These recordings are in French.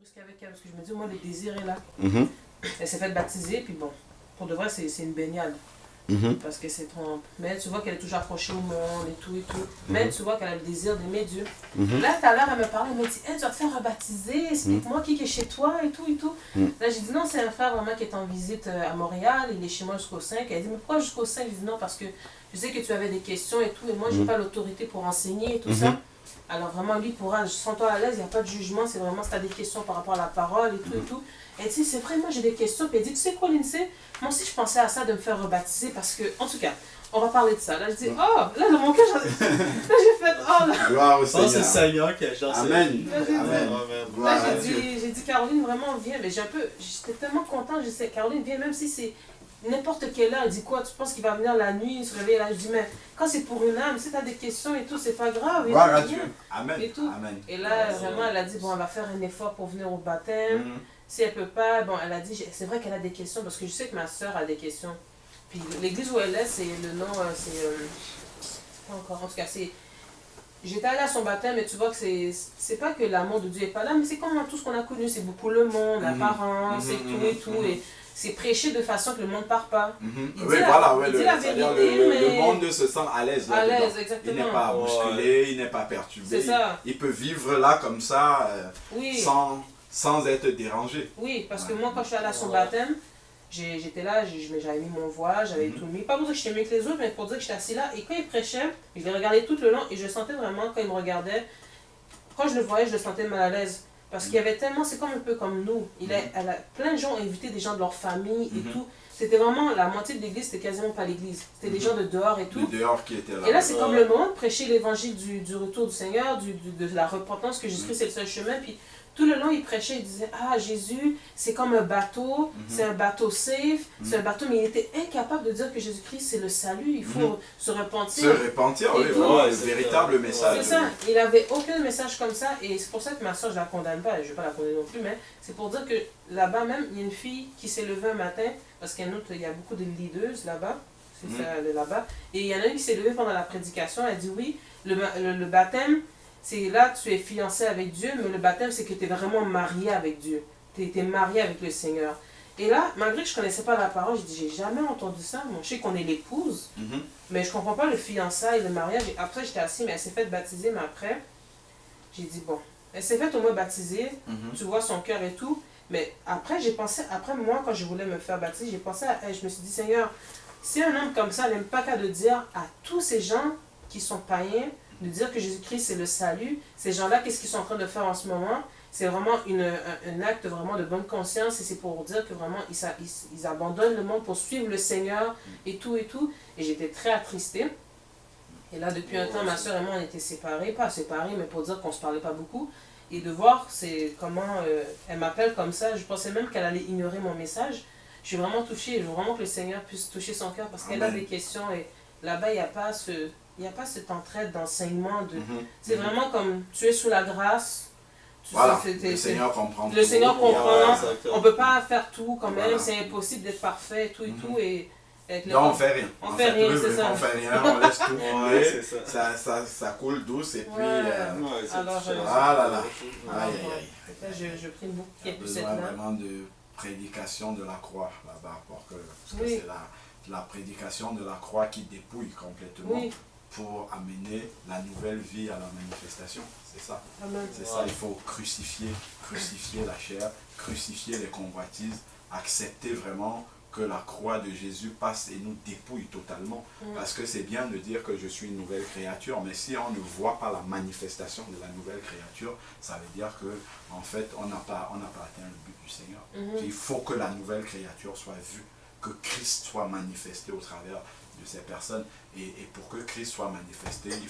ce qu'il y avait, parce que je me dis, moi, le désir est là. Mhm. Elle s'est fait baptiser, puis bon, pour de vrai, c'est une baignade. Mhm. Parce que c'est trop... Mais tu vois qu'elle est toujours accrochée au monde et tout et tout. Mais tu vois qu'elle a le désir d'aimer Dieu. Mhm. Là, tout à l'heure, elle me parlait, elle m'a dit, hey, tu vas te faire rebaptiser, explique-moi qui est chez toi et tout et tout. Là, j'ai dit, non, c'est un frère vraiment qui est en visite à Montréal, il est chez moi jusqu'au 5. Elle dit, mais pourquoi jusqu'au 5? Je dis, non, parce que je sais que tu avais des questions et tout, et moi, j'ai pas l'autorité pour enseigner et tout ça. Alors vraiment, lui pourra, sens-toi à l'aise, il n'y a pas de jugement, c'est vraiment si tu as des questions par rapport à la parole et tout et tout. Elle dit, c'est vrai, moi j'ai des questions. Puis elle dit, tu sais quoi, Lindsay, moi aussi je pensais à ça de me faire rebaptiser parce que, en tout cas, on va parler de ça. Là, je dis, oh, là dans mon cœur, là j'ai fait, oh là. Gloire au Je pense que c'est le Seigneur. Seigneur qui a genre. Amen. Là, j'ai dit, Amen. Gloire là, à Dieu. j'ai dit, Caroline, vraiment, viens. Mais j'étais tellement contente, je sais, Caroline, viens, même si c'est n'importe quelle heure. Elle dit, quoi, tu penses qu'il va venir la nuit, il se réveille là? Je dis, mais quand c'est pour une âme, si tu as des questions et tout, c'est pas grave. Et Gloire à tout, Dieu. viens. Amen. Et tout. Amen. Et là, vraiment, elle a dit, bon, elle va faire un effort pour venir au baptême. Si elle peut pas, bon, elle a dit, c'est vrai qu'elle a des questions, parce que je sais que ma soeur a des questions. Puis l'église où elle est, c'est le nom, c'est pas encore, en tout cas, c'est... J'étais allée à son baptême, mais tu vois que c'est pas que l'amour de Dieu est pas là, mais c'est comme tout ce qu'on a connu, c'est beaucoup le monde, l'apparence et tout et tout, et c'est prêché de façon que le monde part pas. Il Oui, dit voilà, il dit le, la c'est-à-dire vérité, mais... le monde se sent à l'aise. À là-dedans. l'aise, exactement. Il n'est pas bousculé, il n'est pas perturbé. C'est ça. Il peut vivre là comme ça, Oui. sans être dérangé. Oui, parce que moi, quand je suis allée à son baptême, j'étais là, j'avais mis mon voile, j'avais tout mis. Pas pour dire que j'étais mieux que les autres, mais pour dire que j'étais assis là. Et quand il prêchait, je le regardais tout le long et je sentais vraiment, quand il me regardait, quand je le voyais, je le sentais mal à l'aise. Parce qu'il y avait tellement, c'est comme un peu comme nous. Plein de gens ont invité des gens de leur famille et tout. C'était vraiment, la moitié de l'église, c'était quasiment pas l'église. C'était des gens de dehors et tout. De dehors qui étaient là. Et là, c'est comme le moment de prêcher l'évangile du retour du Seigneur, de la repentance, que Jésus-Christ c'est le seul chemin. Puis tout le long, il prêchait, il disait, ah, Jésus, c'est comme un bateau, c'est un bateau safe, c'est un bateau, mais il était incapable de dire que Jésus-Christ c'est le salut, il faut se repentir. Se repentir, oui, vraiment, le véritable message. C'est ça, il n'avait aucun message comme ça, et c'est pour ça que ma soeur, je la condamne pas, je ne vais pas la condamner non plus, mais c'est pour dire que là-bas même, il y a une fille qui s'est levée un matin, parce qu'il y a beaucoup de leaders là-bas, c'est ça, là-bas, et il y en a une qui s'est levée pendant la prédication, elle dit oui, le baptême, c'est là tu es fiancé avec Dieu, mais le baptême c'est que tu es vraiment marié avec Dieu. Tu es marié avec le Seigneur. Et là, malgré que je ne connaissais pas la parole, je dis, j'ai jamais entendu ça. Bon, je sais qu'on est l'épouse, mais je ne comprends pas le fiançailles, le mariage. Et après, j'étais assise, mais elle s'est faite baptiser, mais après, j'ai dit, bon, elle s'est faite au moins baptiser, tu vois son cœur et tout. Mais après, j'ai pensé, après moi, quand je voulais me faire baptiser, j'ai pensé à elle. Je me suis dit, Seigneur, si un homme comme ça n'aime pas qu'à de dire à tous ces gens qui sont païens, de dire que Jésus-Christ c'est le salut, ces gens-là, qu'est-ce qu'ils sont en train de faire en ce moment? C'est vraiment un acte vraiment de bonne conscience et c'est pour dire que vraiment ils abandonnent le monde pour suivre le Seigneur et tout et tout. Et j'étais très attristée. Et là, depuis un temps, ma soeur et moi on était séparés, pas séparés, mais pour dire qu'on se parlait pas beaucoup. Et de voir c'est comment elle m'appelle comme ça, je pensais même qu'elle allait ignorer mon message. Je suis vraiment touchée, je veux vraiment que le Seigneur puisse toucher son cœur parce qu'elle a des questions et là-bas il n'y a pas cette entraide d'enseignement. C'est vraiment comme tu es sous la grâce. Voilà, le Seigneur comprend. Le Seigneur comprend. Exactement. On ne peut pas faire tout quand même. Voilà. C'est impossible d'être parfait et tout et tout. Et avec le Non, on fait rien. On fait rien, c'est ça. On fait rien, on laisse tout Ouais, couler. c'est ça. Ça coule douce et puis... Ouais. Ouais, c'est Alors, différent. Ah là là. Ouais, Aïe, ouais. aïe, Fait que là, je prie beaucoup Il qu'il y y a ait plus cette besoin là. vraiment de prédication de la croix là-bas. Parce que Oui. c'est la prédication de la croix qui dépouille complètement Oui. pour amener la nouvelle vie à la manifestation. C'est ça. Amen. C'est ça, il faut crucifier la chair, crucifier les convoitises, accepter vraiment que la croix de Jésus passe et nous dépouille totalement. Parce que c'est bien de dire que je suis une nouvelle créature, mais si on ne voit pas la manifestation de la nouvelle créature, ça veut dire que en fait, on n'a pas atteint le but du Seigneur. Il faut que la nouvelle créature soit vue, que Christ soit manifesté au travers de ces personnes. Et pour que Christ soit manifesté, il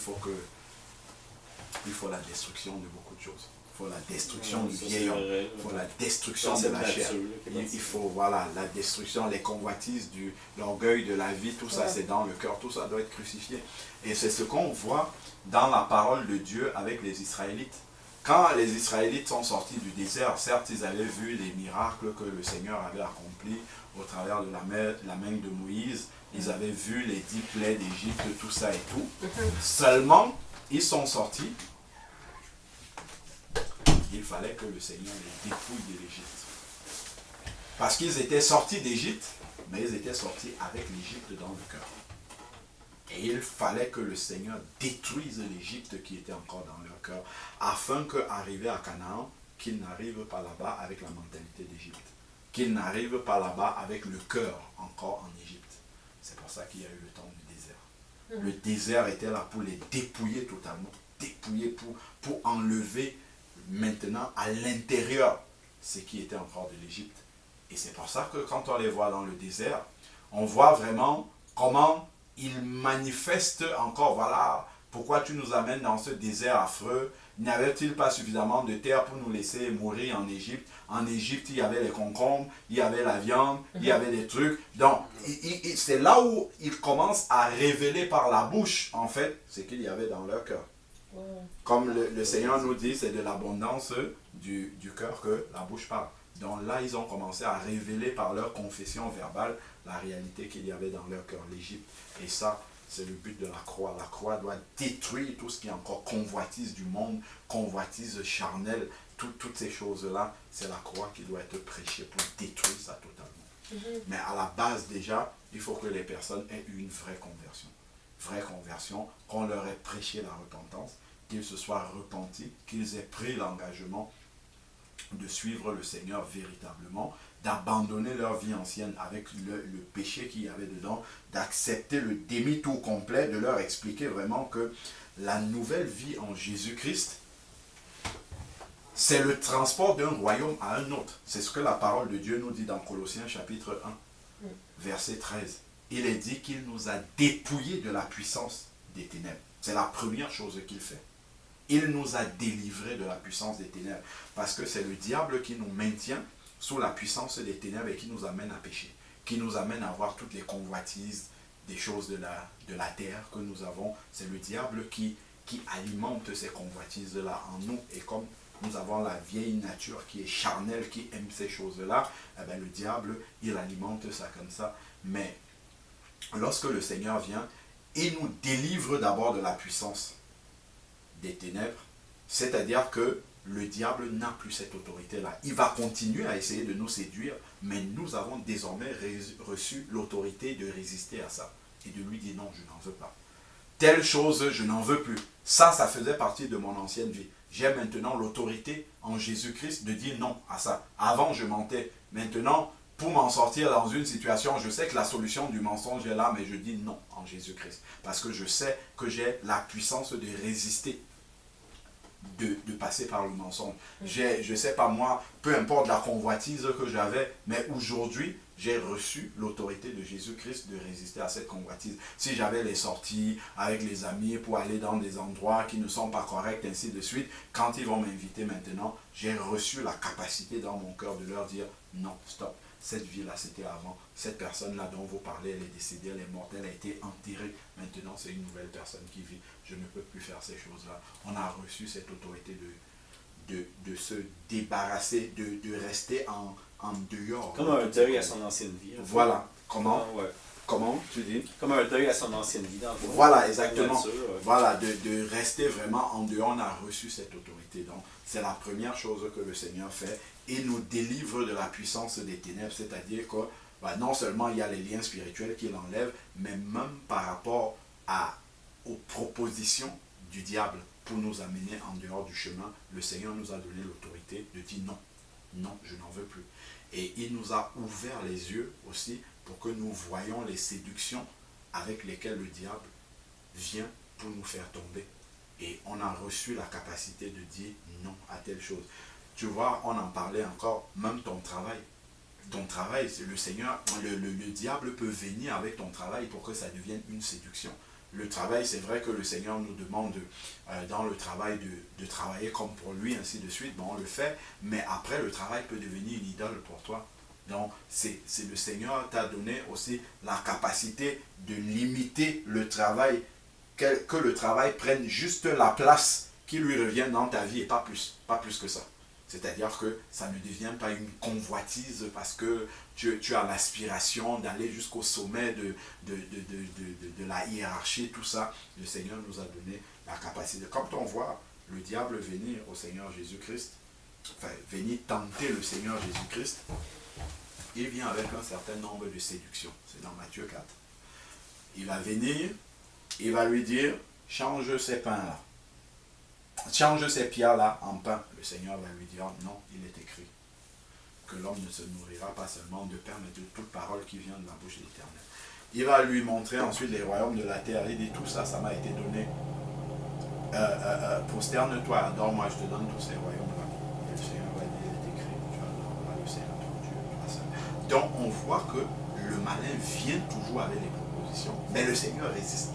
faut la destruction de beaucoup de choses. Il faut la destruction du vieil homme. Il faut la destruction de la chair. Il faut, voilà, la destruction, les convoitises, l'orgueil de la vie, tout ça, c'est dans le cœur. Tout ça doit être crucifié. Et c'est ce qu'on voit dans la parole de Dieu avec les Israélites. Quand les Israélites sont sortis du désert, certes, ils avaient vu les miracles que le Seigneur avait accomplis au travers de la main de Moïse. Ils avaient vu les 10 plaies d'Égypte, tout ça et tout. Seulement, ils sont sortis. Il fallait que le Seigneur les dépouille de l'Égypte. Parce qu'ils étaient sortis d'Égypte, mais ils étaient sortis avec l'Égypte dans le cœur. Et il fallait que le Seigneur détruise l'Égypte qui était encore dans leur cœur, afin qu'arrivés à Canaan, qu'ils n'arrivent pas là-bas avec la mentalité d'Égypte. Qu'ils n'arrivent pas là-bas avec le cœur encore en Égypte. C'est pour ça qu'il y a eu le temps du désert. Le désert était là pour les dépouiller totalement. Dépouiller pour enlever maintenant à l'intérieur ce qui était encore de l'Égypte. Et c'est pour ça que quand on les voit dans le désert, on voit vraiment comment ils manifestent encore, voilà, pourquoi tu nous amènes dans ce désert affreux? N'y avait-il pas suffisamment de terre pour nous laisser mourir en Égypte? En Égypte, il y avait les concombres, il y avait la viande, il y avait des trucs. Donc, c'est là où ils commencent à révéler par la bouche, en fait, ce qu'il y avait dans leur cœur. Comme le Seigneur nous dit, c'est de l'abondance du cœur que la bouche parle. Donc là, ils ont commencé à révéler par leur confession verbale la réalité qu'il y avait dans leur cœur, l'Égypte. Et ça, c'est le but de la croix. La croix doit détruire tout ce qui est encore convoitise du monde, convoitise charnelle, toutes ces choses-là. C'est la croix qui doit être prêchée pour détruire ça totalement. Mais à la base déjà, il faut que les personnes aient eu une vraie conversion. Vraie conversion, qu'on leur ait prêché la repentance, qu'ils se soient repentis, qu'ils aient pris l'engagement de suivre le Seigneur véritablement, d'abandonner leur vie ancienne avec le péché qu'il y avait dedans, d'accepter le demi-tour complet, de leur expliquer vraiment que la nouvelle vie en Jésus-Christ, c'est le transport d'un royaume à un autre. C'est ce que la parole de Dieu nous dit dans Colossiens chapitre 1, verset 13. Il est dit qu'il nous a dépouillés de la puissance des ténèbres. C'est la première chose qu'il fait. Il nous a délivrés de la puissance des ténèbres. Parce que c'est le diable qui nous maintient sous la puissance des ténèbres et qui nous amène à pécher. Qui nous amène à avoir toutes les convoitises des choses de la terre que nous avons. C'est le diable qui alimente ces convoitises-là en nous. Et comme nous avons la vieille nature qui est charnelle, qui aime ces choses-là, eh bien, le diable, il alimente ça comme ça. Mais lorsque le Seigneur vient, il nous délivre d'abord de la puissance des ténèbres, c'est-à-dire que le diable n'a plus cette autorité-là. Il va continuer à essayer de nous séduire, mais nous avons désormais reçu l'autorité de résister à ça et de lui dire non, je n'en veux pas. Telle chose, je n'en veux plus. Ça faisait partie de mon ancienne vie. J'ai maintenant l'autorité en Jésus-Christ de dire non à ça. Avant, je mentais. Maintenant, pour m'en sortir dans une situation, je sais que la solution du mensonge est là, mais je dis non en Jésus-Christ. Parce que je sais que j'ai la puissance de résister, de passer par le mensonge. Je ne sais pas moi, peu importe la convoitise que j'avais, mais aujourd'hui, j'ai reçu l'autorité de Jésus-Christ de résister à cette convoitise. Si j'avais les sorties avec les amis pour aller dans des endroits qui ne sont pas corrects, ainsi de suite, quand ils vont m'inviter maintenant, j'ai reçu la capacité dans mon cœur de leur dire non, stop. Cette vie-là, c'était avant. Cette personne-là dont vous parlez, elle est décédée, elle est morte, elle a été enterrée. Maintenant, c'est une nouvelle personne qui vit. Je ne peux plus faire ces choses-là. On a reçu cette autorité de se débarrasser, de rester en dehors. Comme un deuil à son ancienne vie. Voilà. Comment? Ouais. Comment tu dis? Comme un deuil à son ancienne vie. Dans le fond. Voilà, exactement. Nature, ouais. Voilà, de rester vraiment en dehors. On a reçu cette autorité. Donc, c'est la première chose que le Seigneur fait. Il nous délivre de la puissance des ténèbres. C'est-à-dire que non seulement il y a les liens spirituels qu'il enlève, mais même par rapport aux propositions du diable pour nous amener en dehors du chemin, le Seigneur nous a donné l'autorité de dire non. Non, je n'en veux plus. Et il nous a ouvert les yeux aussi pour que nous voyions les séductions avec lesquelles le diable vient pour nous faire tomber. Et on a reçu la capacité de dire non à telle chose. Tu vois, on en parlait encore, même ton travail. Ton travail, c'est le Seigneur, le diable peut venir avec ton travail pour que ça devienne une séduction. Le travail, c'est vrai que le Seigneur nous demande dans le travail de travailler comme pour lui, ainsi de suite. Bon, on le fait, mais après, le travail peut devenir une idole pour toi. Donc, c'est le Seigneur t'a donné aussi la capacité de limiter le travail, que le travail prenne juste la place qui lui revient dans ta vie et pas plus que ça. C'est-à-dire que ça ne devient pas une convoitise parce que tu as l'aspiration d'aller jusqu'au sommet de la hiérarchie, tout ça. Le Seigneur nous a donné la capacité. Quand on voit le diable venir au Seigneur Jésus-Christ venir tenter le Seigneur Jésus-Christ, il vient avec un certain nombre de séductions. C'est dans Matthieu 4. Il va venir, il va lui dire, change ces pains-là. Change ces pierres-là en pain. Le Seigneur va lui dire, non, il est écrit que l'homme ne se nourrira pas seulement de pain, mais de toute parole qui vient de la bouche de l'Éternel. Il va lui montrer ensuite les royaumes de la terre. Il dit, tout ça, ça m'a été donné. Prosterne-toi, adore-moi, je te donne tous ces royaumes-là. Et le Seigneur va dire, il est écrit, tu adoreras le Seigneur ton Dieu. Donc, on voit que le malin vient toujours avec des propositions, mais le Seigneur résiste.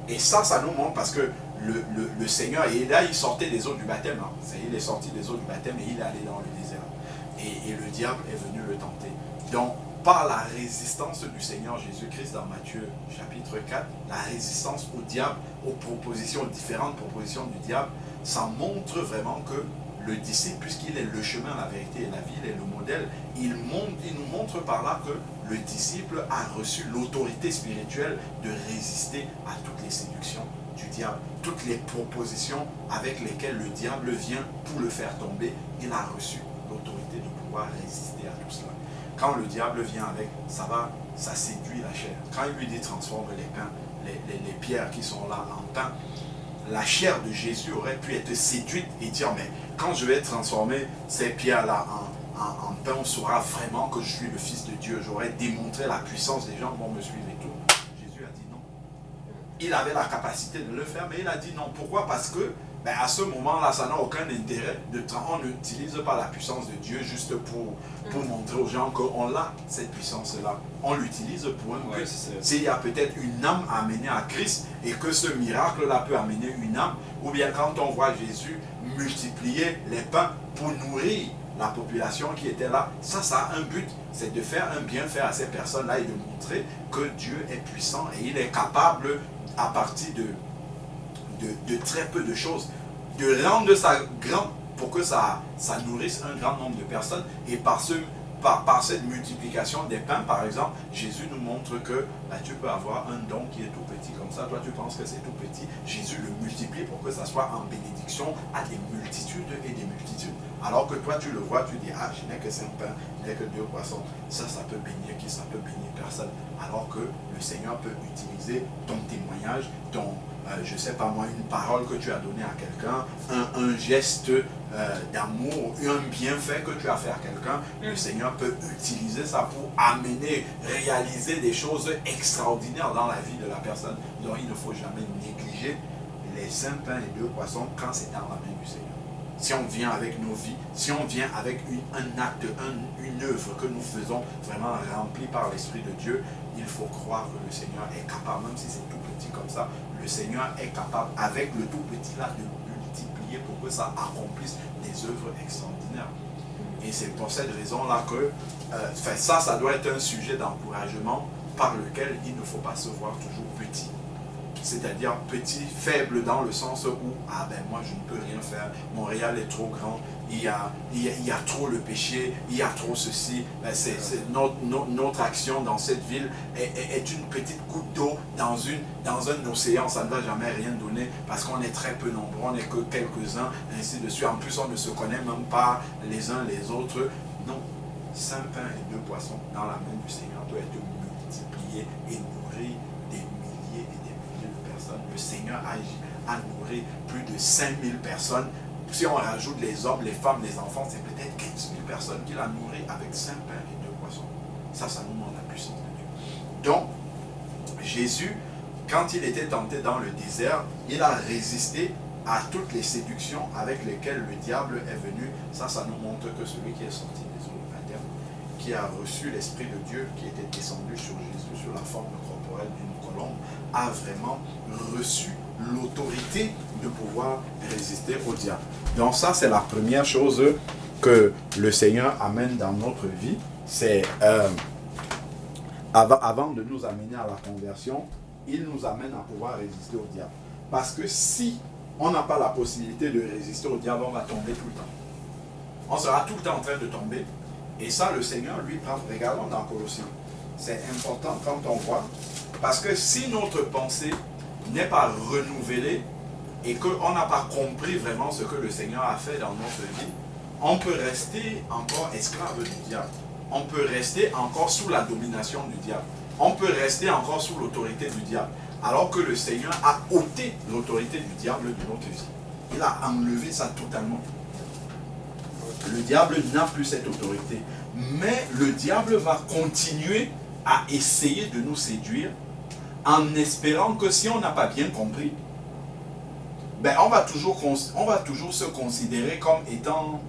Et ça nous montre parce que le Seigneur, et là, il sortait des eaux du baptême. Hein. Il est sorti des eaux du baptême et il est allé dans le désert. Et le diable est venu le tenter. Donc, par la résistance du Seigneur Jésus-Christ dans Matthieu chapitre 4, la résistance au diable, aux différentes propositions du diable, ça montre vraiment que le disciple, puisqu'il est le chemin, la vérité et la vie, il est le modèle, il nous montre par là que le disciple a reçu l'autorité spirituelle de résister à toutes les séductions du diable, toutes les propositions avec lesquelles le diable vient pour le faire tomber. Il a reçu l'autorité de pouvoir résister à tout cela. Quand le diable vient avec, ça séduit la chair. Quand il lui dit transforme les pains, les pierres qui sont là en pain, la chair de Jésus aurait pu être séduite et dire, mais quand je vais transformer ces pierres-là en pain, on saura vraiment que je suis le Fils de Dieu. J'aurais démontré la puissance, des gens vont me suivre et tout. Jésus a dit non. Il avait la capacité de le faire, mais il a dit non. Pourquoi? Parce que à ce moment-là, ça n'a aucun intérêt. On n'utilise pas la puissance de Dieu juste pour montrer aux gens qu'on a cette puissance-là. On l'utilise pour un but. S'il y a peut-être une âme à amener à Christ et que ce miracle-là peut amener une âme, ou bien quand on voit Jésus multiplier les pains pour nourrir la population qui était là, ça a un but, c'est de faire un bienfait à ces personnes-là et de montrer que Dieu est puissant et il est capable, à partir de très peu de choses, de rendre ça grand pour que ça nourrisse un grand nombre de personnes. Et par cette multiplication des pains, par exemple, Jésus nous montre que tu peux avoir un don qui est tout petit comme ça. Toi, tu penses que c'est tout petit. Jésus le multiplie pour que ça soit en bénédiction à des multitudes et des multitudes. Alors que toi, tu le vois, tu dis, je n'ai que 5 pains, je n'ai que 2 poissons. Ça peut bénir qui? Ça peut bénir personne. Alors que le Seigneur peut utiliser ton témoignage, je ne sais pas moi, une parole que tu as donnée à quelqu'un, un geste d'amour, un bienfait que tu as fait à quelqu'un. Le Seigneur peut utiliser ça pour réaliser des choses extraordinaires dans la vie de la personne. Donc il ne faut jamais négliger les 5 pains et 2 poissons quand c'est dans la main du Seigneur. Si on vient avec nos vies, si on vient avec un acte, une œuvre que nous faisons vraiment remplie par l'Esprit de Dieu, il faut croire que le Seigneur est capable, même si c'est tout petit comme ça, le Seigneur est capable, avec le tout petit là, de multiplier pour que ça accomplisse des œuvres extraordinaires. Et c'est pour cette raison-là que ça doit être un sujet d'encouragement par lequel il ne faut pas se voir toujours petit. C'est-à-dire petit, faible dans le sens où, moi je ne peux rien faire, Montréal est trop grand, il y a trop le péché, il y a trop ceci, notre action dans cette ville est une petite goutte d'eau dans un océan, ça ne va jamais rien donner parce qu'on est très peu nombreux, on n'est que quelques-uns, ainsi de suite. En plus on ne se connaît même pas les uns les autres. Non, 5 pains et 2 poissons dans la main du Seigneur doit être multiplié et nourri des milliers et des milliers de personnes. Le Seigneur a nourri plus de 5000 personnes. Si on rajoute les hommes, les femmes, les enfants, c'est peut-être 15 000 personnes qu'il a nourri avec 5 pains et 2 poissons. Ça nous montre la puissance de Dieu. Donc, Jésus, quand il était tenté dans le désert, il a résisté à toutes les séductions avec lesquelles le diable est venu. Ça nous montre que celui qui est sorti des eaux du baptême, qui a reçu l'Esprit de Dieu, qui était descendu sur Jésus sous la forme corporelle d'une colombe, a vraiment reçu l'autorité de pouvoir résister au diable. Donc ça, c'est la première chose que le Seigneur amène dans notre vie. C'est avant de nous amener à la conversion, il nous amène à pouvoir résister au diable. Parce que si on n'a pas la possibilité de résister au diable, on va tomber tout le temps. On sera tout le temps en train de tomber. Et ça, le Seigneur, lui, prend. Regardons dans Colossiens. C'est important quand on voit. Parce que si notre pensée n'est pas renouvelée et qu'on n'a pas compris vraiment ce que le Seigneur a fait dans notre vie, on peut rester encore esclave du diable. On peut rester encore sous la domination du diable. On peut rester encore sous l'autorité du diable. Alors que le Seigneur a ôté l'autorité du diable de notre vie. Il a enlevé ça totalement. Le diable n'a plus cette autorité. Mais le diable va continuer à essayer de nous séduire en espérant que si on n'a pas bien compris, ben on va toujours se considérer comme étant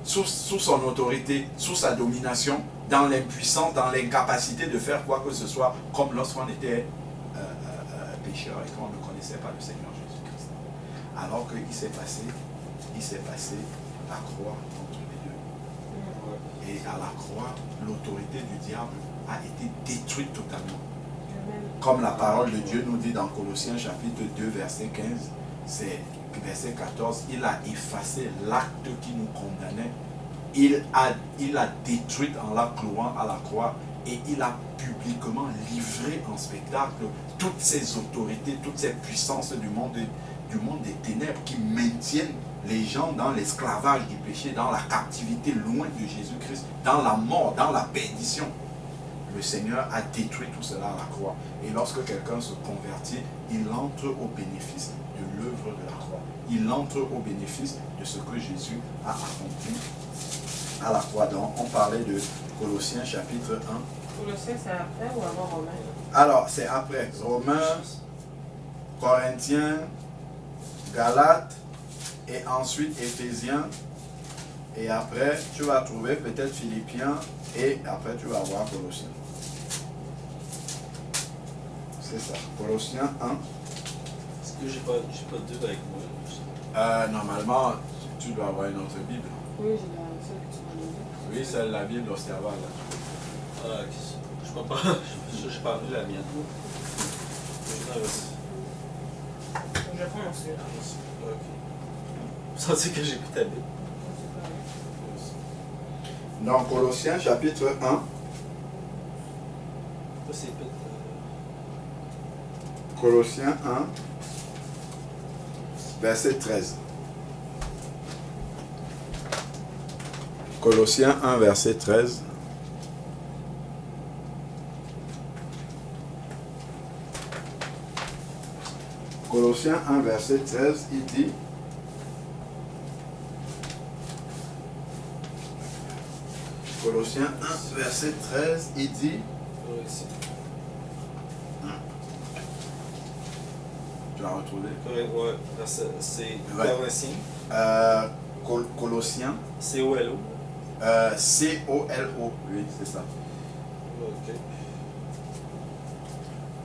sous son autorité, sous sa domination, dans l'impuissance, dans l'incapacité de faire quoi que ce soit, comme lorsqu'on était pécheur et qu'on ne connaissait pas le Seigneur Jésus-Christ. Alors qu'il s'est passé la croix entre les deux. Et à la croix, l'autorité du diable a été détruite totalement. Comme la parole de Dieu nous dit dans Colossiens chapitre 2, verset 15, c'est verset 14, il a effacé l'acte qui nous condamnait. Il a détruit en la clouant à la croix et il a publiquement livré en spectacle toutes ces autorités, toutes ces puissances du monde des ténèbres qui maintiennent les gens dans l'esclavage du péché, dans la captivité loin de Jésus-Christ, dans la mort, dans la perdition. Le Seigneur a détruit tout cela à la croix. Et lorsque quelqu'un se convertit, il entre au bénéfice de l'œuvre de la croix. Il entre au bénéfice de ce que Jésus a accompli à la croix. Donc, on parlait de Colossiens chapitre 1. Colossiens, c'est après ou avant Romains? Alors, c'est après. Romains, Corinthiens, Galates, et ensuite Éphésiens. Et après, tu vas trouver peut-être Philippiens, et après tu vas voir Colossiens. C'est ça. Colossiens 1. Est-ce que j'ai pas deux avec moi? Normalement, tu dois avoir une autre Bible. Oui, j'ai celle que tu m'as donnée. Oui, c'est la Bible d'Osterval. Ah, ok. Je peux pas. J'ai pas vu la mienne. Je prends mon celui-là. Ok. Ça veut dire que j'ai plus ta Bible. Donc, Colossiens chapitre 1. Ça, c'est peut-être. Colossiens 1, verset 13. Colossiens 1, verset 13. Colossiens 1, verset 13, il dit: Colossiens 1, verset 13, il dit: Tu as retrouvé? Ouais, c'est Colossiens. Colossiens. C-O-L-O. C-O-L-O, oui, c'est ça. Ok.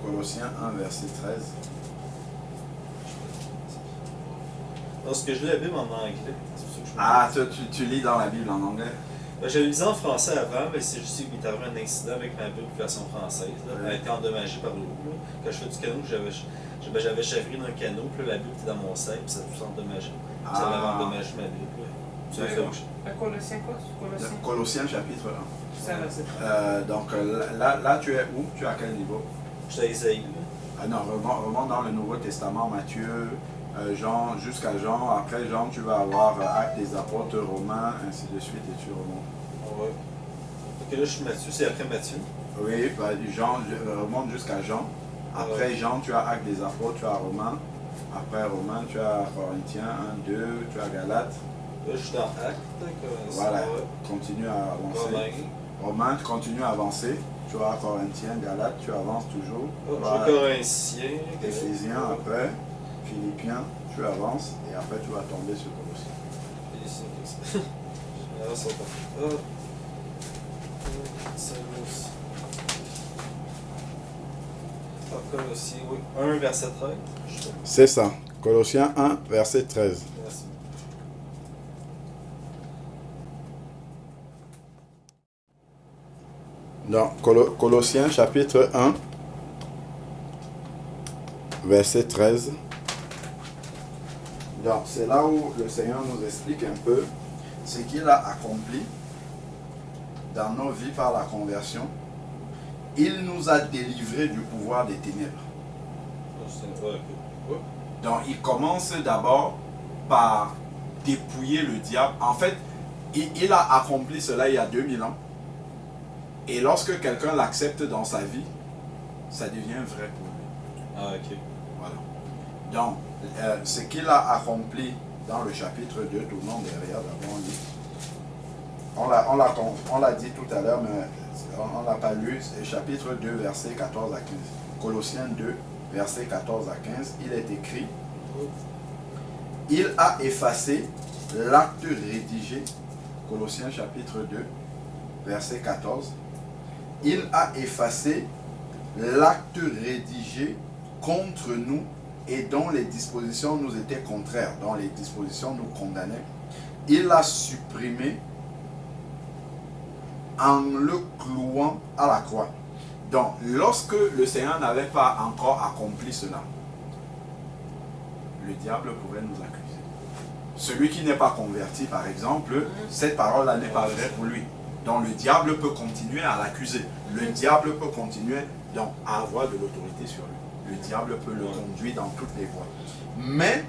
Colossiens 1, verset 13. Parce que je lis la Bible en anglais. C'est pour ça que je me Ah, tu lis dans la Bible en anglais? Je le lisais en français avant, mais c'est juste qu'il m'est arrivé un incident avec ma Bible version française. Là. Elle a été endommagée par l'eau. Quand je fais du canot, j'avais chaviré dans le canot, puis la Bible était dans mon sac, puis ça a tout endommagé. Ça avait endommagé ma Bible. Colossiens quoi? Colossiens chapitre 1. Ça, là, c'est Donc là, tu es où? Tu es à quel niveau? J'étais à Isaïe. Non, remonte dans le Nouveau Testament, Matthieu, Jean, jusqu'à Jean. Après Jean, tu vas avoir Actes des Apôtres, Romains, ainsi de suite, et tu remontes. Ouais. Ok, là je suis Matthieu, c'est après Matthieu. Oui, bah, Jean, remonte jusqu'à Jean. Après Jean, tu as Actes des Apôtres, tu as Romains. Après Romains, tu as Corinthiens 1, 2, tu as Galates. Là je suis dans Actes. Voilà, continue à avancer. Romains, tu continues à avancer. Tu vas à Corinthiens, Galates, tu avances toujours. Je vais Corinthiens. Éphésiens après. Philippiens, tu avances. Et après, tu vas tomber sur Colossiens. Ah, ça va pas. Colossiens, oui. 1, verset 13. C'est ça. Colossiens 1, verset 13. Merci. Donc, Colossiens chapitre 1, verset 13. Donc, c'est là où le Seigneur nous explique un peu ce qu'il a accompli dans nos vies par la conversion. Il nous a délivrés du pouvoir des ténèbres. Donc, il commence d'abord par dépouiller le diable. En fait, il a accompli cela il y a 2000 ans. Et lorsque quelqu'un l'accepte dans sa vie, ça devient vrai pour lui. Ah, ok. Voilà. Donc, ce qu'il a accompli dans le chapitre 2, tournons derrière d'abord, on l'a dit tout à l'heure, mais on ne l'a pas lu, c'est chapitre 2, versets 14 à 15. Colossiens 2, versets 14 à 15, il est écrit, il a effacé l'acte rédigé, Colossiens chapitre 2, verset 14, il a effacé l'acte rédigé contre nous et dont les dispositions nous étaient contraires, dont les dispositions nous condamnaient. Il l'a supprimé en le clouant à la croix. Donc, lorsque le Seigneur n'avait pas encore accompli cela, le diable pouvait nous accuser. Celui qui n'est pas converti, par exemple, cette parole-là n'est pas vraie pour lui. Donc, le diable peut continuer à l'accuser. Le diable peut continuer donc, à avoir de l'autorité sur lui. Le diable peut le conduire dans toutes les voies. Mais,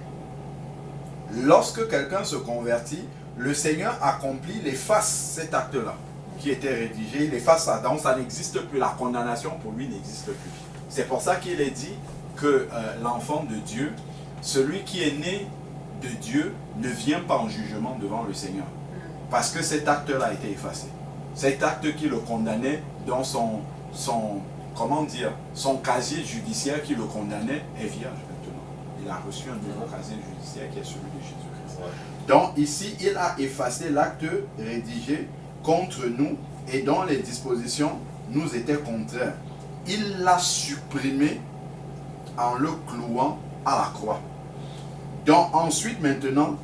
lorsque quelqu'un se convertit, le Seigneur accomplit, il efface cet acte-là qui était rédigé, il efface ça, donc ça n'existe plus, la condamnation pour lui n'existe plus. C'est pour ça qu'il est dit que l'enfant de Dieu, celui qui est né de Dieu, ne vient pas en jugement devant le Seigneur. Parce que cet acte-là a été effacé. Cet acte qui le condamnait dans son casier judiciaire qui le condamnait est vierge maintenant. Il a reçu un nouveau casier judiciaire qui est celui de Jésus-Christ. Donc ici, il a effacé l'acte rédigé contre nous et dont les dispositions nous étaient contraires. Il l'a supprimé en le clouant à la croix. Donc ensuite maintenant,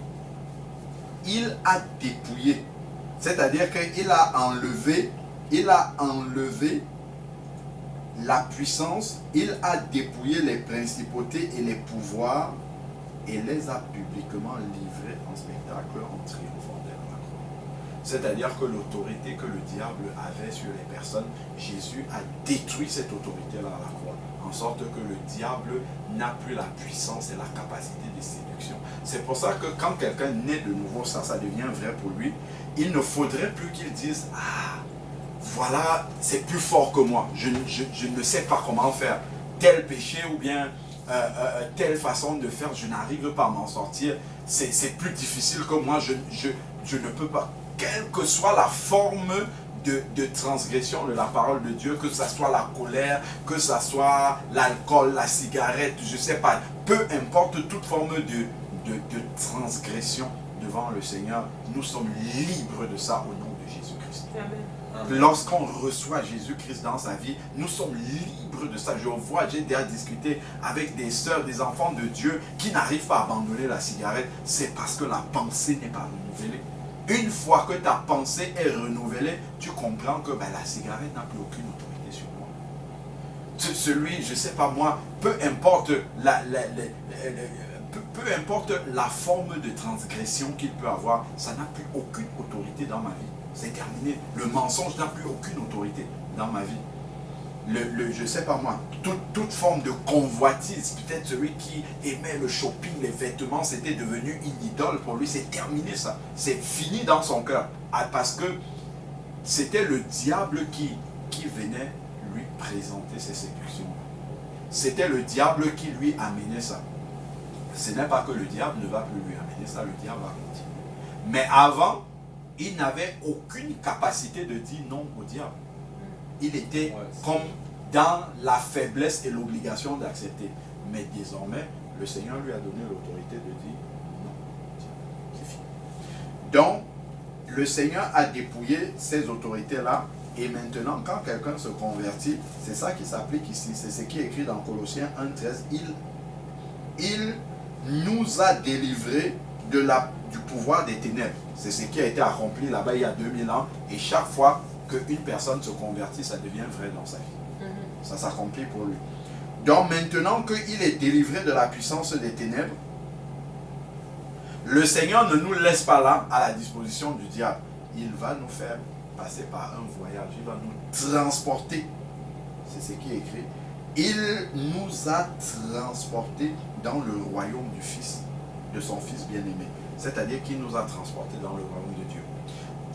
il a dépouillé. C'est-à-dire qu'il a enlevé la puissance, il a dépouillé les principautés et les pouvoirs et les a publiquement livrés en spectacle en triomphant derrière la croix. C'est-à-dire que l'autorité que le diable avait sur les personnes, Jésus a détruit cette autorité-là à la croix, en sorte que le diable n'a plus la puissance et la capacité de séduction. C'est pour ça que quand quelqu'un naît de nouveau, ça devient vrai pour lui, il ne faudrait plus qu'il dise « Ah, voilà, c'est plus fort que moi, je ne sais pas comment faire tel péché ou bien telle façon de faire, je n'arrive pas à m'en sortir, c'est plus difficile que moi, je ne peux pas. » Quelle que soit la forme de transgression de la parole de Dieu, que ce soit la colère, que ce soit l'alcool, la cigarette, je ne sais pas, peu importe toute forme de transgression devant le Seigneur, nous sommes libres de ça au nom de Jésus-Christ. Lorsqu'on reçoit Jésus-Christ dans sa vie, nous sommes libres de ça. J'ai déjà discuté avec des sœurs, des enfants de Dieu qui n'arrivent pas à abandonner la cigarette. C'est parce que la pensée n'est pas renouvelée. Une fois que ta pensée est renouvelée, tu comprends que la cigarette n'a plus aucune autorité sur moi. Celui, je ne sais pas moi, peu importe peu importe la forme de transgression qu'il peut avoir, ça n'a plus aucune autorité dans ma vie. C'est terminé. Le mensonge n'a plus aucune autorité dans ma vie. Je ne sais pas moi, toute forme de convoitise, peut-être celui qui aimait le shopping, les vêtements, c'était devenu une idole pour lui, c'est terminé ça. C'est fini dans son cœur. Parce que c'était le diable qui venait lui présenter ces séductions. C'était le diable qui lui amenait ça. Ce n'est pas que le diable ne va plus lui amener ça, le diable va continuer. Mais avant, il n'avait aucune capacité de dire non au diable. Il était comme dans la faiblesse et l'obligation d'accepter. Mais désormais, le Seigneur lui a donné l'autorité de dire non, c'est fini. Donc, le Seigneur a dépouillé ces autorités-là. Et maintenant, quand quelqu'un se convertit, c'est ça qui s'applique ici. C'est ce qui est écrit dans Colossiens 1,13. Il nous a délivrés du pouvoir des ténèbres. C'est ce qui a été accompli là-bas il y a 2000 ans. Et chaque fois qu'une personne se convertit, ça devient vrai dans sa vie. Ça s'accomplit pour lui. Donc maintenant qu'il est délivré de la puissance des ténèbres, le Seigneur ne nous laisse pas là à la disposition du diable. Il va nous faire passer par un voyage. Il va nous transporter. C'est ce qui est écrit. Il nous a transportés dans le royaume du Fils, de son Fils bien-aimé. C'est-à-dire qu'il nous a transportés dans le royaume de Dieu.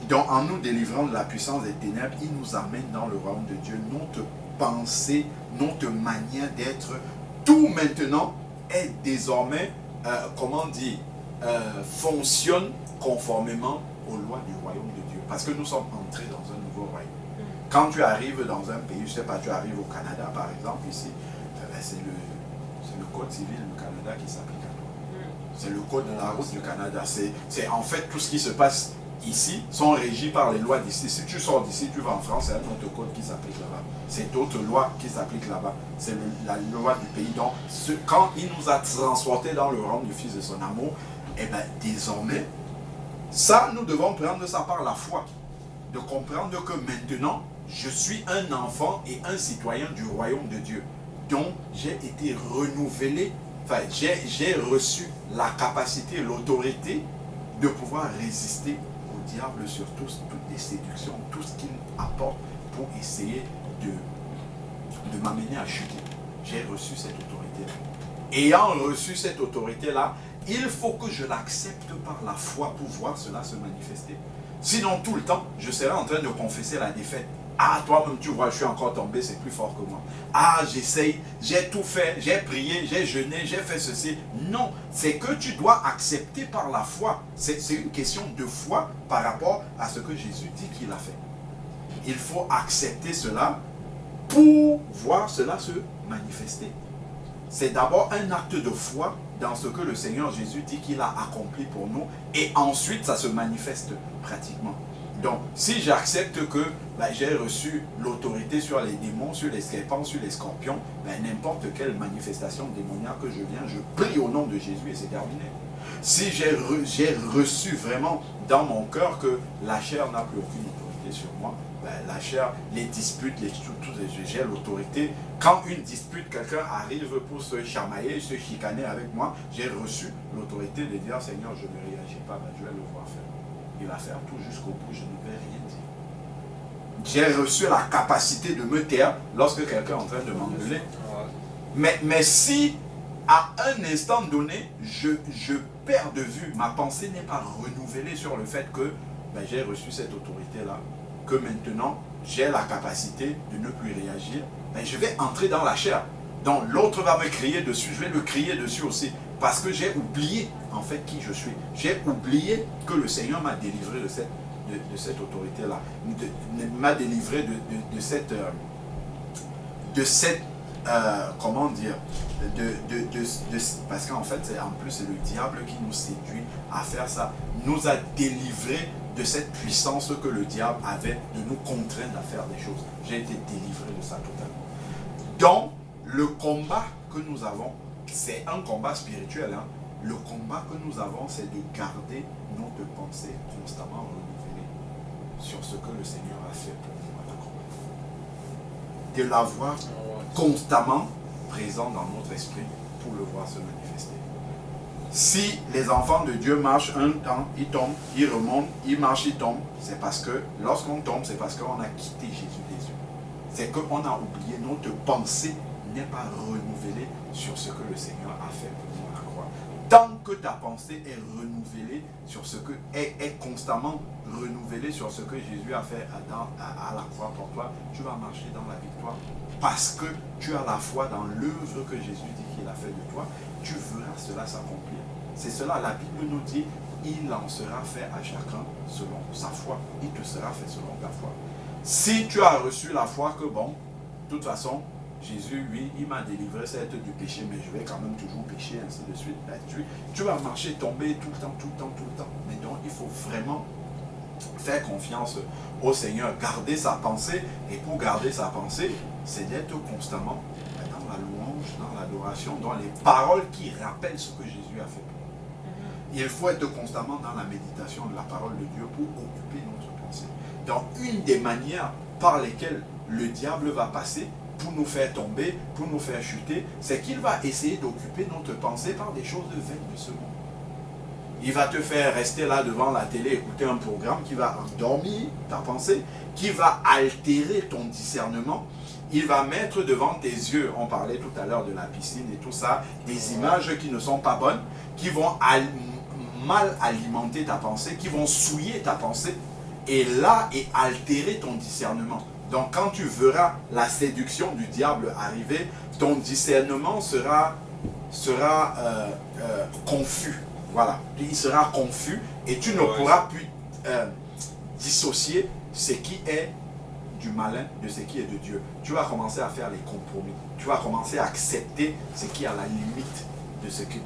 Donc, en nous délivrant de la puissance des ténèbres, il nous amène dans le royaume de Dieu. Notre pensée, notre manière d'être, tout maintenant est désormais, fonctionne conformément aux lois du royaume de Dieu. Parce que nous sommes entrés dans un nouveau royaume. Quand tu arrives dans un pays, je ne sais pas, tu arrives au Canada par exemple, ici, c'est le code civil du Canada qui s'applique à toi. C'est le code de la route du Canada. C'est en fait tout ce qui se passe ici sont régis par les lois d'ici. Si tu sors d'ici, tu vas en France, c'est un autre code qui s'applique là-bas. C'est d'autres lois qui s'appliquent là-bas. C'est la loi du pays. Donc, quand il nous a transportés dans le rang du Fils de son amour, eh bien, désormais, ça, nous devons prendre ça par la foi. De comprendre que maintenant, je suis un enfant et un citoyen du royaume de Dieu. Donc, j'ai été renouvelé, enfin, j'ai reçu la capacité, l'autorité de pouvoir résister au diable sur toutes les séductions, tout ce qu'il apporte pour essayer de m'amener à chuter. J'ai reçu cette autorité-là. Ayant reçu cette autorité-là, il faut que je l'accepte par la foi pour voir cela se manifester. Sinon, tout le temps, je serai en train de confesser la défaite. Ah, toi-même, tu vois, je suis encore tombé, c'est plus fort que moi. Ah, j'essaye, j'ai tout fait, j'ai prié, j'ai jeûné, j'ai fait ceci. Non, c'est que tu dois accepter par la foi. C'est une question de foi par rapport à ce que Jésus dit qu'il a fait. Il faut accepter cela pour voir cela se manifester. C'est d'abord un acte de foi dans ce que le Seigneur Jésus dit qu'il a accompli pour nous, et ensuite ça se manifeste pratiquement. Donc, si j'accepte que j'ai reçu l'autorité sur les démons, sur les serpents, sur les scorpions, n'importe quelle manifestation démoniaque que je viens, je prie au nom de Jésus et c'est terminé. Si j'ai reçu vraiment dans mon cœur que la chair n'a plus aucune autorité sur moi, la chair, les disputes, j'ai l'autorité. Quand une dispute, quelqu'un arrive pour se chamailler, se chicaner avec moi, j'ai reçu l'autorité de dire, Seigneur, je ne réagis pas, je vais le voir faire. Il va faire tout jusqu'au bout, je ne vais rien dire. J'ai reçu la capacité de me taire lorsque quelqu'un est en train de m'engueuler. Mais si, à un instant donné, je perds de vue, ma pensée n'est pas renouvelée sur le fait que j'ai reçu cette autorité-là, que maintenant, j'ai la capacité de ne plus réagir, je vais entrer dans la chair. Donc l'autre va me crier dessus, je vais le crier dessus aussi. Parce que j'ai oublié en fait qui je suis. J'ai oublié que le Seigneur m'a délivré de cette autorité-là. M'a délivré de cette comment dire, parce qu'en fait, en plus, c'est le diable qui nous séduit à faire ça. Nous a délivré de cette puissance que le diable avait de nous contraindre à faire des choses. J'ai été délivré de ça totalement. Donc, le combat que nous avons, c'est un combat spirituel. Le combat que nous avons, c'est de garder notre pensée constamment renouvelée sur ce que le Seigneur a fait pour nous à la combat. De l'avoir constamment présent dans notre esprit pour le voir se manifester. Si les enfants de Dieu marchent un temps, ils tombent, ils remontent, ils marchent, ils tombent, c'est parce que lorsqu'on tombe, c'est parce qu'on a quitté Jésus des yeux. C'est qu'on a oublié, notre pensée n'est pas renouvelée sur ce que le Seigneur a fait pour nous à la croix. Tant que ta pensée est renouvelée sur ce que est constamment renouvelée sur ce que Jésus a fait à la croix pour toi, tu vas marcher dans la victoire. Parce que tu as la foi dans l'œuvre que Jésus dit qu'il a fait de toi, tu verras cela s'accomplir. C'est cela, la Bible nous dit, il en sera fait à chacun selon sa foi. Il te sera fait selon ta foi. Si tu as reçu la foi que de toute façon, Jésus, oui, il m'a délivré certes du péché, mais je vais quand même toujours pécher, ainsi de suite. Tu vas marcher, tomber tout le temps, tout le temps, tout le temps. Mais donc, il faut vraiment faire confiance au Seigneur, garder sa pensée. Et pour garder sa pensée, c'est d'être constamment dans la louange, dans l'adoration, dans les paroles qui rappellent ce que Jésus a fait. Il faut être constamment dans la méditation de la parole de Dieu pour occuper notre pensée. Donc, une des manières par lesquelles le diable va passer pour nous faire tomber, pour nous faire chuter, c'est qu'il va essayer d'occuper notre pensée par des choses vaines de ce monde. Il va te faire rester là devant la télé, écouter un programme qui va endormir ta pensée, qui va altérer ton discernement. Il va mettre devant tes yeux, on parlait tout à l'heure de la piscine et tout ça, des images qui ne sont pas bonnes, qui vont mal alimenter ta pensée, qui vont souiller ta pensée. et là, et altérer ton discernement. Donc quand tu verras la séduction du diable arriver, ton discernement sera confus. Voilà, il sera confus et tu ne pourras plus dissocier ce qui est du malin de ce qui est de Dieu. Tu vas commencer à faire les compromis. Tu vas commencer à accepter ce qui est à la limite de ce qui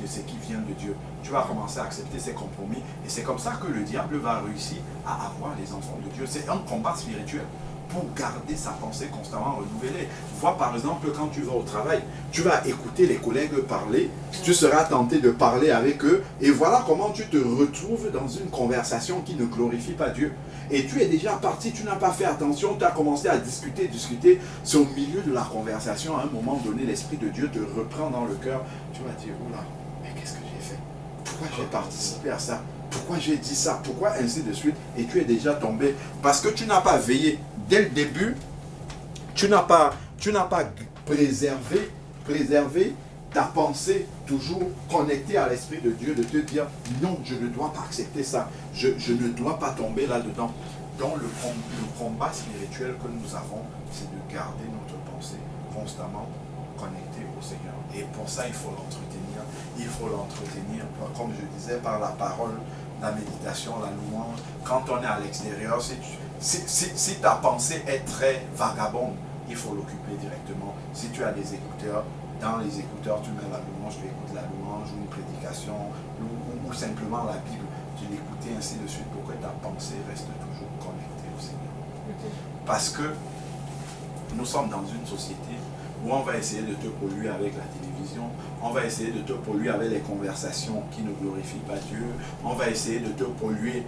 vient de Dieu. Tu vas commencer à accepter ces compromis. Et c'est comme ça que le diable va réussir à avoir les enfants de Dieu. C'est un combat spirituel pour garder sa pensée constamment renouvelée. Vois par exemple quand tu vas au travail, tu vas écouter les collègues parler, tu seras tenté de parler avec eux et voilà comment tu te retrouves dans une conversation qui ne glorifie pas Dieu. Et tu es déjà parti, tu n'as pas fait attention, tu as commencé à discuter, c'est au milieu de la conversation, à un moment donné, l'Esprit de Dieu te reprend dans le cœur, tu vas dire, oula, mais qu'est-ce que j'ai fait? Pourquoi j'ai participé à ça? Pourquoi j'ai dit ça? Pourquoi ainsi de suite? Et tu es déjà tombé, parce que tu n'as pas veillé. Dès le début, tu n'as pas préservé ta pensée toujours connectée à l'Esprit de Dieu, de te dire non, je ne dois pas accepter ça, je ne dois pas tomber là-dedans. Donc le combat spirituel que nous avons, c'est de garder notre pensée constamment connectée au Seigneur. Et pour ça, il faut l'entretenir. Il faut l'entretenir, comme je disais, par la parole, la méditation, la louange. Quand on est à l'extérieur, si ta pensée est très vagabonde, il faut l'occuper directement. Si tu as des écouteurs, dans les écouteurs, tu mets la louange, tu écoutes la louange ou une prédication ou simplement la Bible, tu l'écoutes ainsi de suite pour que ta pensée reste toujours connectée au Seigneur. Parce que nous sommes dans une société où on va essayer de te polluer avec la télévision, on va essayer de te polluer avec les conversations qui ne glorifient pas Dieu, on va essayer de te polluer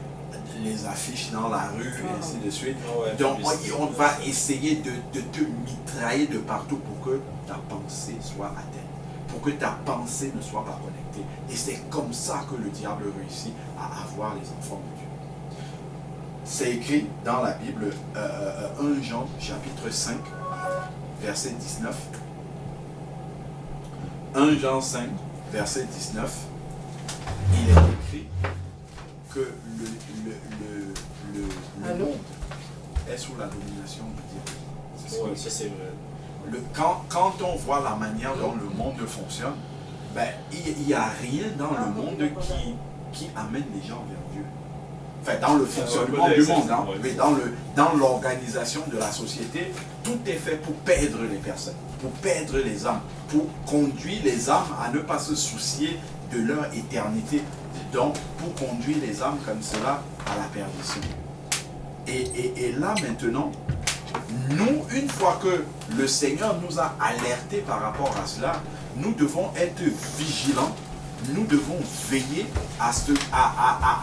les affiches dans la rue, et ainsi de suite. Donc on va essayer de te mitrailler de partout pour que ta pensée soit atteinte, pour que ta pensée ne soit pas connectée. Et c'est comme ça que le diable réussit à avoir les enfants de Dieu. C'est écrit dans la Bible, 1 Jean chapitre 5, verset 19. 1 Jean 5, verset 19, il est écrit que le monde est sous la domination du diable. Oui, ça c'est vrai. Quand on voit la manière dont le monde fonctionne, ben, il n'y a rien dans le monde qui amène les gens vers Dieu. Enfin, dans le fonctionnement du monde, hein, mais dans l'organisation de la société, tout est fait pour perdre les personnes, pour perdre les âmes, pour conduire les âmes à ne pas se soucier de leur éternité. Donc, pour conduire les âmes comme cela à la perdition. Et là maintenant, nous, une fois que le Seigneur nous a alertés par rapport à cela, nous devons être vigilants, nous devons veiller à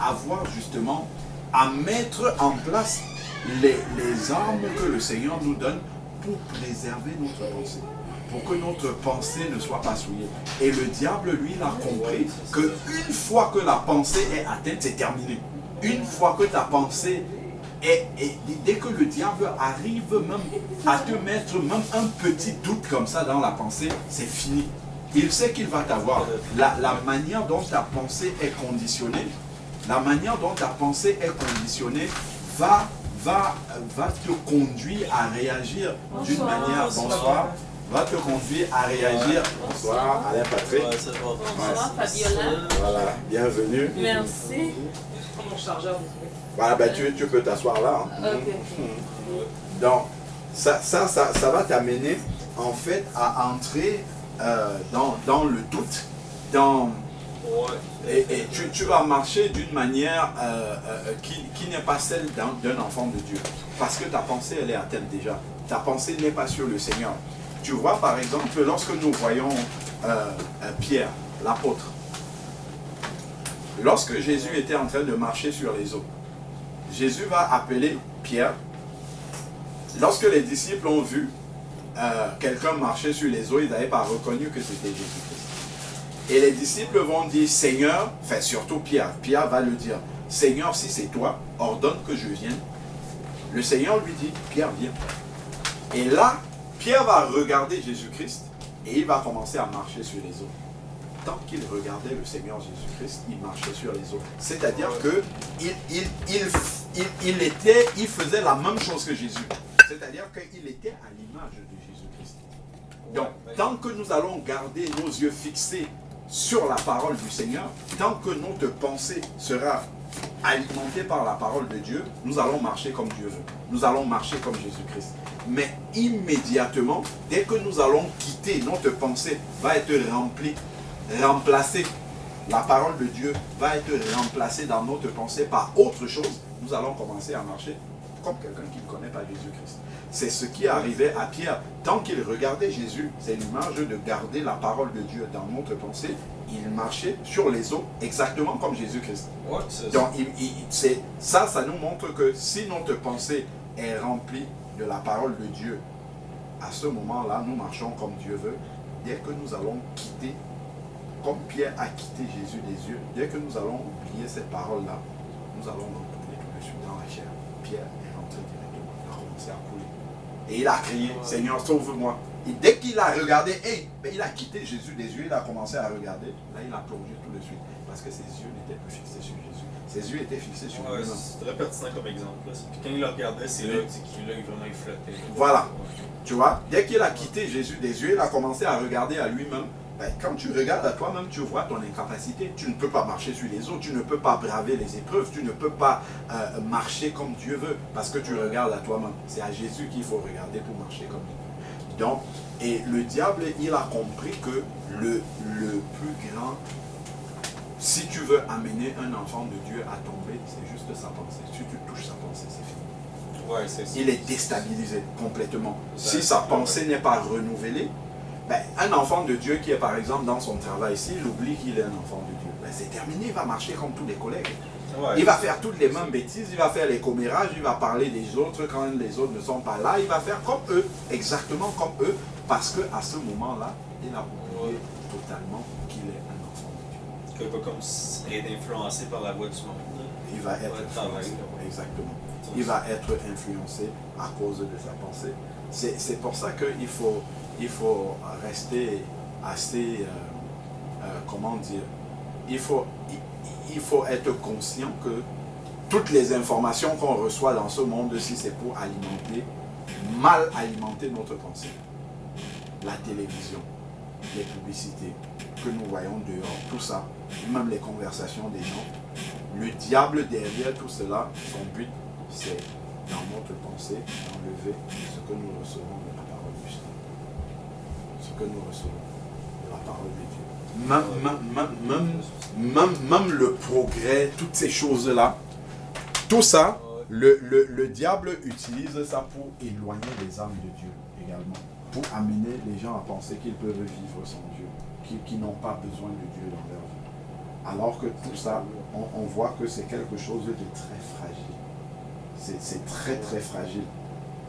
avoir justement, à mettre en place les armes que le Seigneur nous donne pour préserver notre pensée, pour que notre pensée ne soit pas souillée. Et le diable, lui, il a compris qu'une fois que la pensée est atteinte, c'est terminé. Une fois que ta pensée dès que le diable arrive même à te mettre même un petit doute comme ça dans la pensée, c'est fini. Il sait qu'il va t'avoir. La manière dont ta pensée est conditionnée, va te conduire à réagir d'une manière. Bonsoir. Va te conduire à réagir. Bonsoir, Alain Patrick. Bonsoir, Fabiola. Voilà, bienvenue. Merci. Mon chargeur. Voilà, ben tu peux t'asseoir là. Hein. Ok. Donc, ça va t'amener en fait à entrer dans le doute, et tu vas marcher d'une manière qui n'est pas celle d'un enfant de Dieu. Parce que ta pensée, elle est atteinte déjà. Ta pensée n'est pas sur le Seigneur. Tu vois, par exemple, lorsque nous voyons Pierre, l'apôtre, lorsque Jésus était en train de marcher sur les eaux, Jésus va appeler Pierre. Lorsque les disciples ont vu quelqu'un marcher sur les eaux, ils n'avaient pas reconnu que c'était Jésus-Christ. Et les disciples vont dire, Seigneur, enfin surtout Pierre va le dire, Seigneur, si c'est toi, ordonne que je vienne. Le Seigneur lui dit, Pierre, viens. Et là, Pierre va regarder Jésus-Christ et il va commencer à marcher sur les eaux. Tant qu'il regardait le Seigneur Jésus-Christ, il marchait sur les eaux. C'est-à-dire que il faisait la même chose que Jésus. C'est-à-dire qu'il était à l'image de Jésus-Christ. Donc, tant que nous allons garder nos yeux fixés sur la parole du Seigneur, tant que notre pensée sera alimentée par la parole de Dieu, nous allons marcher comme Dieu veut. Nous allons marcher comme Jésus-Christ. Mais immédiatement, dès que nous allons quitter, notre pensée va être remplacée. La parole de Dieu va être remplacée dans notre pensée par autre chose. Nous allons commencer à marcher comme quelqu'un qui ne connaît pas Jésus-Christ. C'est ce qui arrivait à Pierre. Tant qu'il regardait Jésus, c'est l'image de garder la parole de Dieu dans notre pensée. Il marchait sur les eaux exactement comme Jésus-Christ. Ouais, donc, ça nous montre que si notre pensée est remplie de la parole de Dieu, à ce moment-là, nous marchons comme Dieu veut. Dès que nous allons quitter, comme Pierre a quitté Jésus des yeux, dès que nous allons oublier cette parole-là, nous allons retourner tout de suite dans la chair. Pierre est rentré directement, il a commencé à couler. Et il a crié, Seigneur, sauve-moi. Et dès qu'il a regardé, il a quitté Jésus des yeux, il a commencé à regarder. Là, il a plongé tout de suite. Parce que ses yeux n'étaient plus fixés sur Jésus. Ses yeux étaient fixés sur lui-même. C'est très pertinent comme exemple. Là. Puis quand il le regardait, c'est là qu'il vraiment il flottait. Voilà. Tu vois, dès qu'il a quitté Jésus des yeux, il a commencé à regarder à lui-même. Ben, quand tu regardes à toi-même, tu vois ton incapacité. Tu ne peux pas marcher sur les eaux, tu ne peux pas braver les épreuves, tu ne peux pas marcher comme Dieu veut, parce que tu regardes à toi-même. C'est à Jésus qu'il faut regarder pour marcher comme Dieu veut. Donc, et le diable, il a compris que le plus grand, si tu veux amener un enfant de Dieu à tomber, c'est juste sa pensée. Si tu touches sa pensée, c'est fini. Ouais, c'est il est déstabilisé complètement. Si sa pensée n'est pas renouvelée, ben, un enfant de Dieu qui est par exemple dans son travail, s'il oublie qu'il est un enfant de Dieu, ben, c'est terminé, il va marcher comme tous les collègues. Il va faire toutes les mêmes bêtises, il va faire les commérages, il va parler des autres quand les autres ne sont pas là, il va faire comme eux, exactement comme eux, parce qu'à ce moment-là, il a oublié totalement qu'il est un enfant de Dieu. Qu'il va comme être influencé par la voix du monde. Il va être influencé, exactement. Il va être influencé à cause de sa pensée. C'est pour ça qu'il faut rester assez, comment dire, il faut être conscient que toutes les informations qu'on reçoit dans ce monde-ci, c'est pour mal alimenter notre pensée. La télévision, les publicités que nous voyons dehors, tout ça, même les conversations des gens, le diable derrière tout cela, son but, c'est dans notre pensée d'enlever ce que nous recevons de la parole du Seigneur. Ce que nous recevons de la parole de Dieu. Même le progrès, toutes ces choses-là, tout ça, le diable utilise ça pour éloigner les âmes de Dieu également. Pour amener les gens à penser qu'ils peuvent vivre sans Dieu, qu'ils n'ont pas besoin de Dieu dans leur vie. Alors que tout ça, on voit que c'est quelque chose de très fragile. C'est très très fragile.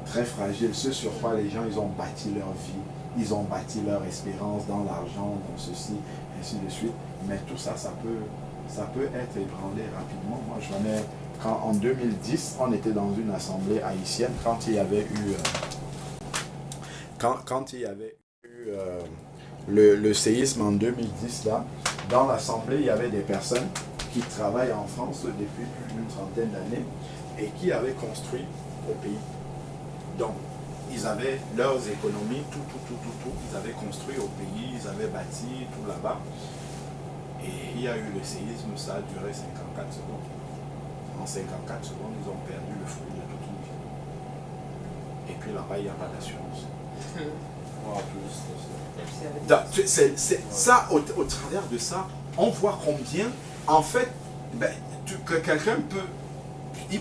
Très fragile. Ce sur quoi les gens, ils ont bâti leur vie, ils ont bâti leur espérance dans l'argent, dans ceci, ainsi de suite. Mais tout ça, ça peut être ébranlé rapidement. Moi, en 2010, on était dans une assemblée haïtienne, quand il y avait eu... Quand il y avait eu le séisme en 2010, là, dans l'assemblée, il y avait des personnes qui travaillent en France depuis plus d'une trentaine d'années et qui avaient construit au pays. Donc, ils avaient leurs économies, tout. Ils avaient construit au pays, ils avaient bâti tout là-bas. Et il y a eu le séisme, ça a duré 54 secondes. En 54 secondes, ils ont perdu le fruit de toute une vie. Et puis là-bas, il n'y a pas d'assurance. Ça, au travers de ça, on voit combien, en fait, que quelqu'un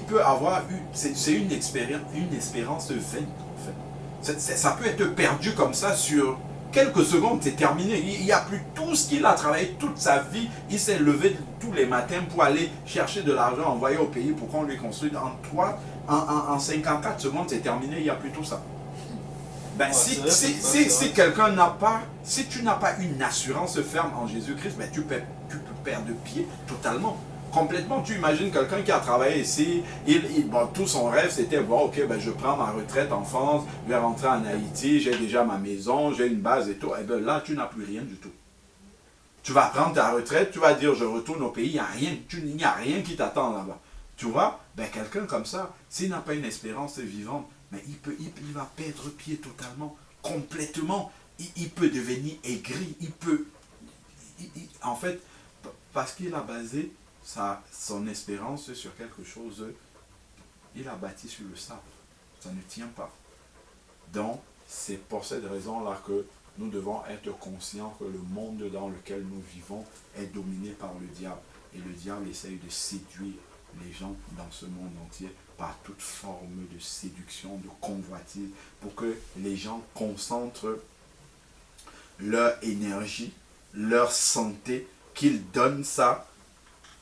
peut avoir eu, c'est une espérance vaine, en fait. Ça peut être perdu comme ça sur quelques secondes, c'est terminé. Il n'y a plus tout ce qu'il a travaillé toute sa vie. Il s'est levé tous les matins pour aller chercher de l'argent envoyé au pays pour qu'on lui construise. En 54 secondes, c'est terminé, il n'y a plus tout ça. Si quelqu'un n'a pas, si tu n'as pas une assurance ferme en Jésus-Christ, tu peux perdre pied totalement, complètement. Tu imagines quelqu'un qui a travaillé ici, tout son rêve c'était, je prends ma retraite en France, je vais rentrer en Haïti, j'ai déjà ma maison, j'ai une base et tout. Et bien là, tu n'as plus rien du tout. Tu vas prendre ta retraite, tu vas dire je retourne au pays, il n'y a rien qui t'attend là-bas. Tu vois, ben quelqu'un comme ça, s'il n'a pas une espérance vivante, mais il va perdre pied totalement, complètement. Il peut devenir aigri, en fait, parce qu'il a basé son espérance sur quelque chose, il a bâti sur le sable. Ça ne tient pas. Donc, c'est pour cette raison-là que nous devons être conscients que le monde dans lequel nous vivons est dominé par le diable. Et le diable essaye de séduire les gens dans ce monde entier par toute forme de séduction, de convoitise, pour que les gens concentrent leur énergie, leur santé, qu'ils donnent ça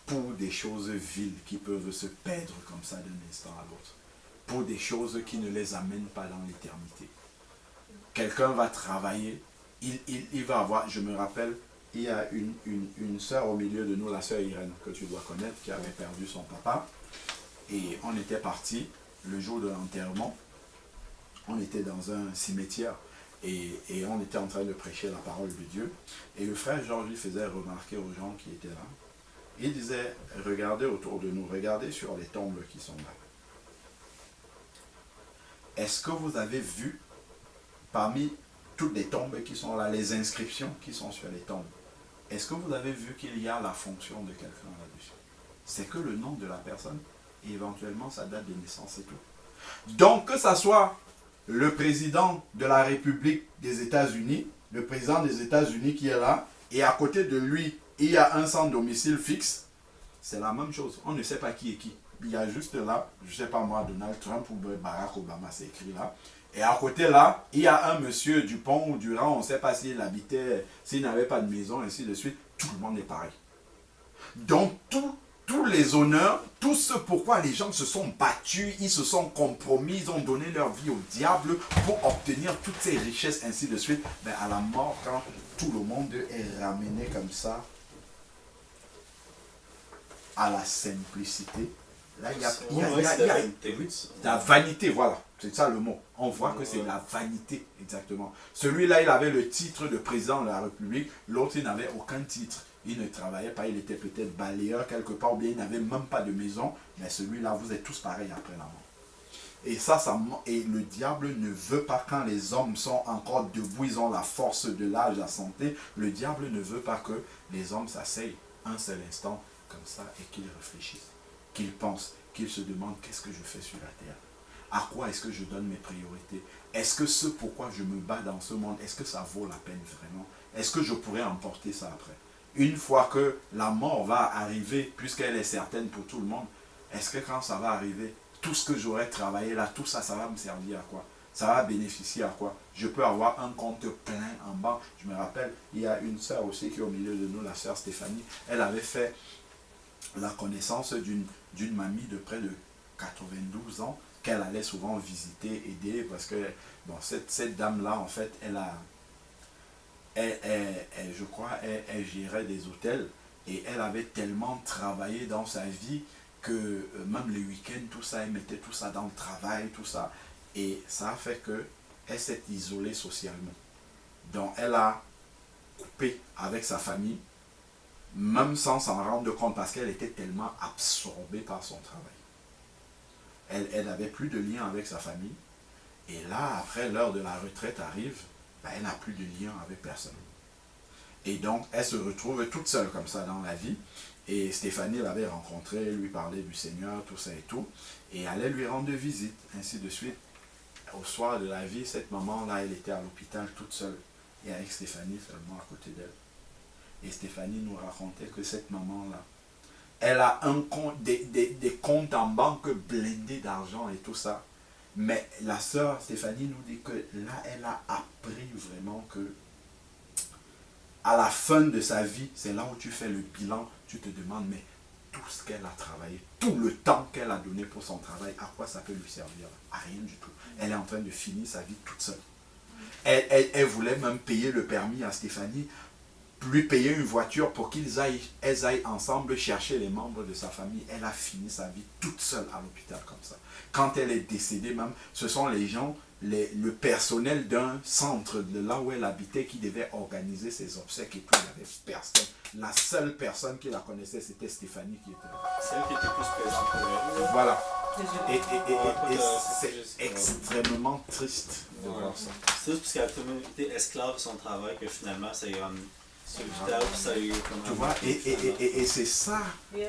pour des choses viles qui peuvent se perdre comme ça d'un instant à l'autre, pour des choses qui ne les amènent pas dans l'éternité. Quelqu'un va travailler, il va avoir, je me rappelle, il y a une sœur au milieu de nous, la sœur Irène, que tu dois connaître, qui avait perdu son papa. Et on était parti le jour de l'enterrement. On était dans un cimetière et on était en train de prêcher la parole de Dieu. Et le frère Georges lui faisait remarquer aux gens qui étaient là. Il disait, regardez autour de nous, regardez sur les tombes qui sont là. Est-ce que vous avez vu parmi toutes les tombes qui sont là, les inscriptions qui sont sur les tombes, est-ce que vous avez vu qu'il y a la fonction de quelqu'un là-dessus? C'est que le nom de la personne et éventuellement sa date de naissance et tout. Donc que ça soit le président de la République des États-Unis, le président des États-Unis qui est là, et à côté de lui, il y a un sans domicile fixe, c'est la même chose. On ne sait pas qui est qui. Il y a juste là, je ne sais pas moi, Donald Trump ou Barack Obama, c'est écrit là. Et à côté là, il y a un monsieur Dupont ou Durand, on ne sait pas s'il habitait, s'il n'avait pas de maison, ainsi de suite. Tout le monde est pareil. Donc tous les honneurs, tout ce pourquoi les gens se sont battus, ils se sont compromis, ils ont donné leur vie au diable pour obtenir toutes ces richesses, ainsi de suite. Mais à la mort, quand tout le monde est ramené comme ça à la simplicité, là il y a la vanité, voilà, c'est ça le mot. On voit que c'est la vanité, exactement. Celui-là, il avait le titre de président de la République, l'autre, il n'avait aucun titre. Il ne travaillait pas, il était peut-être balayeur quelque part, ou bien il n'avait même pas de maison, mais celui-là, vous êtes tous pareils après la mort. Et et le diable ne veut pas, quand les hommes sont encore debout, ils ont la force de l'âge, la santé, le diable ne veut pas que les hommes s'asseyent un seul instant comme ça et qu'ils réfléchissent, qu'ils pensent, qu'ils se demandent qu'est-ce que je fais sur la terre, à quoi est-ce que je donne mes priorités, est-ce que ce pourquoi je me bats dans ce monde, est-ce que ça vaut la peine vraiment, est-ce que je pourrais emporter ça après. Une fois que la mort va arriver, puisqu'elle est certaine pour tout le monde, est-ce que quand ça va arriver, tout ce que j'aurais travaillé là, tout ça, ça va me servir à quoi? Ça va bénéficier à quoi? Je peux avoir un compte plein en banque. Je me rappelle, il y a une sœur aussi qui est au milieu de nous, la sœur Stéphanie. Elle avait fait la connaissance d'une mamie de près de 92 ans qu'elle allait souvent visiter, aider, parce que bon, cette dame-là, en fait, je crois, elle gérait des hôtels et elle avait tellement travaillé dans sa vie que même les week-ends, tout ça, elle mettait tout ça dans le travail, tout ça. Et ça a fait qu'elle s'est isolée socialement. Donc elle a coupé avec sa famille, même sans s'en rendre compte, parce qu'elle était tellement absorbée par son travail. Elle n'avait plus de lien avec sa famille. Et là, après l'heure de la retraite arrive, ben, elle n'a plus de lien avec personne. Et donc, elle se retrouve toute seule comme ça dans la vie. Et Stéphanie l'avait rencontré, lui parlait du Seigneur, tout ça et tout. Et allait lui rendre visite, ainsi de suite. Au soir de la vie, cette maman-là, elle était à l'hôpital toute seule. Et avec Stéphanie seulement à côté d'elle. Et Stéphanie nous racontait que cette maman-là, elle a des comptes en banque blindés d'argent et tout ça. Mais la sœur Stéphanie nous dit que là, elle a appris vraiment que à la fin de sa vie, c'est là où tu fais le bilan, tu te demandes, mais tout ce qu'elle a travaillé, tout le temps qu'elle a donné pour son travail, à quoi ça peut lui servir? À rien du tout. Elle est en train de finir sa vie toute seule. Elle voulait même payer le permis à Stéphanie lui payer une voiture pour elles aillent ensemble chercher les membres de sa famille. Elle a fini sa vie toute seule à l'hôpital comme ça. Quand elle est décédée même, ce sont les gens, le personnel d'un centre de là où elle habitait qui devait organiser ses obsèques et tout. Il n'y avait personne. La seule personne qui la connaissait, c'était Stéphanie qui était là. Celle qui était plus présente pour elle. Voilà. Et Ouais, c'est extrêmement triste de voir ça. C'est juste parce qu'elle a tellement été esclave de son travail que finalement, ça a eu sur l'hôpital, puis ça a eu comme Tu vois, et c'est ça.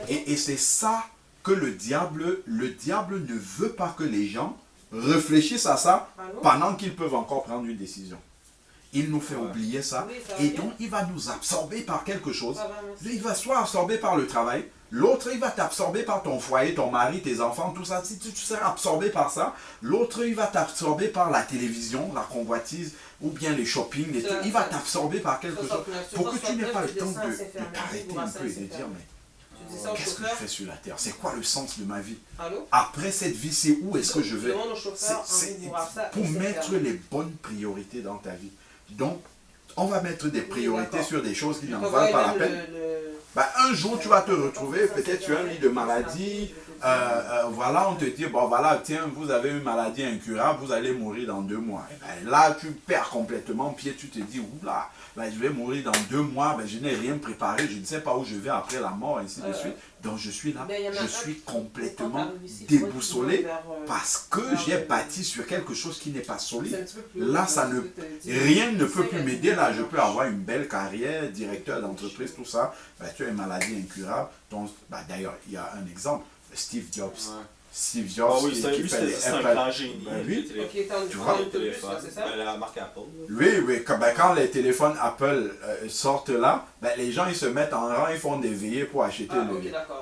Et c'est ça que le diable ne veut pas que les gens réfléchissent à ça pendant qu'ils peuvent encore prendre une décision. Il nous fait oublier ça. Et donc, il va nous absorber par quelque chose. Il va soit absorber par le travail. L'autre, il va t'absorber par ton foyer, ton mari, tes enfants, tout ça. Si tu seras absorbé par ça, l'autre, il va t'absorber par la télévision, la convoitise, ou bien les shopping. Et tout. Il va t'absorber par quelque chose. Pour que tu n'aies pas le temps de t'arrêter un peu et de dire, mais qu'est-ce que je fais sur la terre? C'est quoi le sens de ma vie? Après cette vie, c'est où est-ce que je vais? C'est pour mettre les bonnes priorités dans ta vie. Donc, on va mettre des priorités sur des choses qui n'en valent pas la peine. Un jour, tu vas te retrouver, peut-être tu as un lit de maladie, voilà, on te dit, bon voilà, tiens, vous avez une maladie incurable, vous allez mourir dans 2 mois. Et ben, là, tu perds complètement pied, tu te dis, oula, ben, je vais mourir dans 2 mois, ben, je n'ai rien préparé, je ne sais pas où je vais après la mort, ainsi de suite. Donc je suis là, je suis complètement déboussolé parce que j'ai bâti sur quelque chose qui n'est pas solide. Là, rien ne peut plus m'aider. Là, je peux avoir une belle carrière, directeur d'entreprise, tout ça. Ben, tu as une maladie incurable. D'ailleurs, il y a un exemple, Steve Jobs. Steve Jobs qui fait les c'est Apple. un grand génie. Tu vois, la marque Apple. Oui, quand les téléphones Apple sortent là, les gens ils se mettent en rang, ils font des veillées pour acheter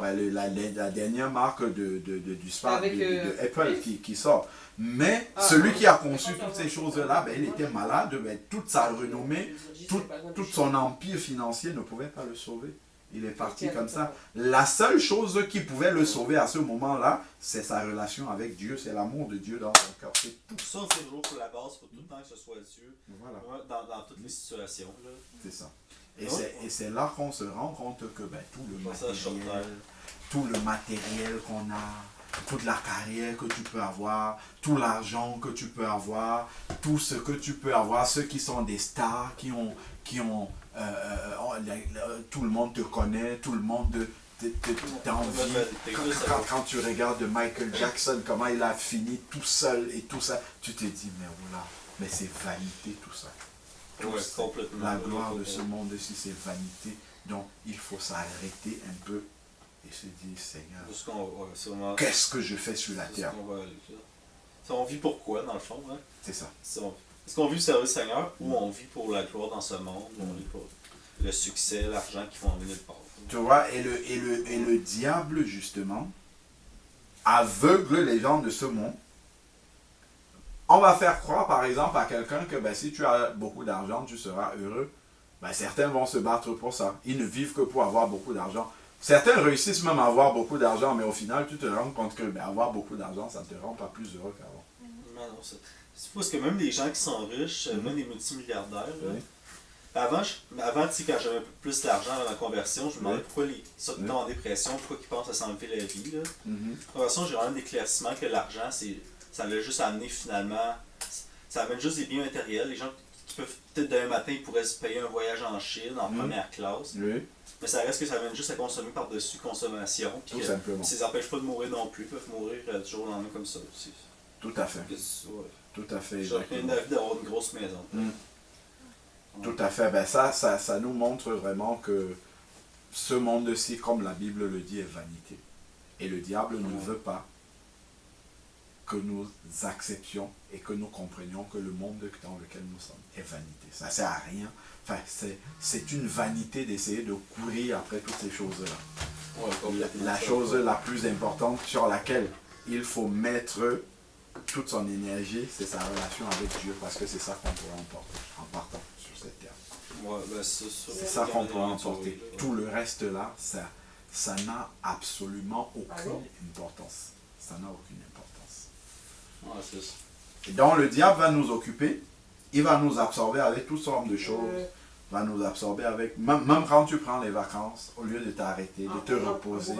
la dernière marque du smart de Apple qui sort. Mais celui qui a conçu toutes ces choses-là, il était malade, toute sa renommée, tout son empire financier ne pouvait pas le sauver. Il est parti comme ça. La seule chose qui pouvait le sauver à ce moment-là, c'est sa relation avec Dieu, c'est l'amour de Dieu dans son cœur. C'est tout. Ça, c'est toujours pour la base, pour tout le temps que ce soit Dieu. Voilà. Dans toutes les situations. C'est ça. Et c'est là qu'on se rend compte que tout le matériel qu'on a, toute la carrière que tu peux avoir, tout l'argent que tu peux avoir, tout ce que tu peux avoir, ceux qui sont des stars, qui ont tout le monde te connaît, tout le monde t'envie. Quand tu regardes Michael Jackson, comment il a fini tout seul et tout ça, tu te dis, mais c'est vanité tout ça. La gloire de ce monde-ci, c'est vanité. Donc, il faut s'arrêter un peu et se dire, Seigneur, qu'est-ce que je fais sur la terre? On vit pour quoi, dans le fond? Hein? C'est ça. Est-ce qu'on vit servir le Seigneur ou on vit pour la gloire dans ce monde? On vit pour le succès, l'argent qui vont venir de part. Tu vois, et le diable, justement, aveugle les gens de ce monde. On va faire croire, par exemple, à quelqu'un que si tu as beaucoup d'argent, tu seras heureux. Certains vont se battre pour ça. Ils ne vivent que pour avoir beaucoup d'argent. Certains réussissent même à avoir beaucoup d'argent, mais au final, tu te rends compte que avoir beaucoup d'argent, ça ne te rend pas plus heureux qu'avant. Non, c'est parce que même les gens qui sont riches, même les multimilliardaires, avant, quand j'avais un peu plus d'argent dans la conversion, je me demandais pourquoi ils sont en dépression, pourquoi ils pensent à s'enlever la vie. La conversion, j'ai vraiment un éclaircissement que l'argent, ça l'a juste amené finalement, ça amène juste des biens matériels. Les gens qui peuvent, peut-être demain matin, ils pourraient se payer un voyage en Chine, en première classe. Mais ça reste que ça amène juste à consommer par-dessus consommation. Tout simplement. Ça les empêche pas de mourir non plus, ils peuvent mourir du jour au lendemain comme ça aussi. Tout à fait. Tout à fait. J'ai rien envie d'avoir une grosse maison. Tout à fait. Ça nous montre vraiment que ce monde-ci, comme la Bible le dit, est vanité. Et le diable ne veut pas que nous acceptions et que nous comprenions que le monde dans lequel nous sommes est vanité. Ça ne sert à rien. Enfin, c'est une vanité d'essayer de courir après toutes ces choses-là. La chose la plus importante sur laquelle il faut mettre toute son énergie, c'est sa relation avec Dieu, parce que c'est ça qu'on pourra emporter en partant sur cette terre. C'est ça qu'on pourra emporter. Tout le reste là, ça n'a absolument aucune importance. Ça n'a aucune importance. Et donc le diable va nous occuper, il va nous absorber avec toutes sortes de choses. va nous absorber avec, même quand tu prends les vacances, au lieu de t'arrêter, de te reposer,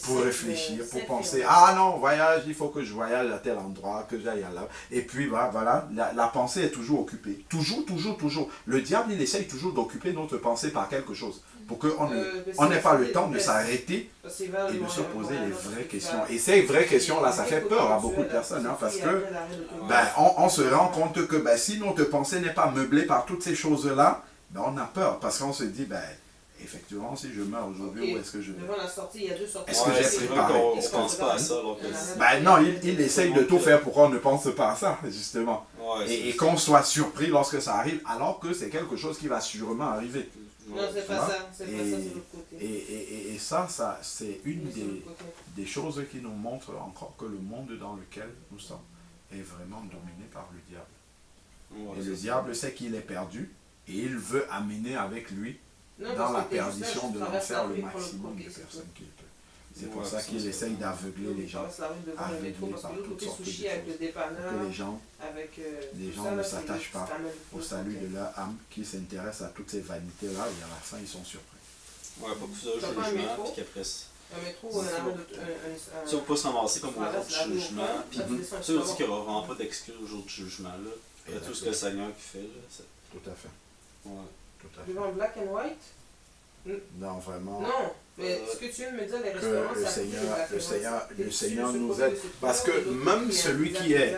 pour réfléchir, pour penser, ah non, voyage, il faut que je voyage à tel endroit, que j'aille là. Et puis voilà, la pensée est toujours occupée. Toujours, toujours, toujours. Le diable, il essaye toujours d'occuper notre pensée par quelque chose, pour qu'on n'ait pas le temps de s'arrêter et de se poser les vraies questions. Et ces vraies questions-là, ça fait peur à beaucoup de personnes, hein, parce que on se rend compte que si notre pensée n'est pas meublée par toutes ces choses-là, on a peur, parce qu'on se dit, effectivement, si je meurs aujourd'hui, où est-ce que je vais? Devant la sortie, il y a deux sorties. Est-ce que j'ai préparé? On ne pense pas à ça. Non, il essaye de tout faire pour qu'on ne pense pas à ça, justement. Ouais, et qu'on soit surpris lorsque ça arrive, alors que c'est quelque chose qui va sûrement arriver. Non, c'est pas ça. C'est pas ça, c'est l'autre côté. Et ça c'est une des choses qui nous montre encore que le monde dans lequel nous sommes est vraiment dominé par le diable. Et le diable sait qu'il est perdu, et il veut amener avec lui dans la perdition de l'enfer le maximum de personnes qu'il peut. C'est pour ça qu'il essaye d'aveugler les gens, aveugler par toutes sortes de choses, que les gens ne s'attachent pas au salut de leur âme, qui s'intéressent à toutes ces vanités-là, et à la fin ils sont surpris. Ouais, pas que ça, jugement, puis qu'après ça. Un métro, Si on peut se ramasser comme au jour du jugement, puis ça, on dit qu'il n'y aura vraiment pas d'excuse au jour du jugement, là. Après tout ce que le Seigneur qui fait, là. Tout à fait. Ouais. Tout à fait. Devant black and white? Non, vraiment. Non, mais ce que tu viens de me dire, les Que restaurants, le Seigneur nous aide. Parce que même celui qui est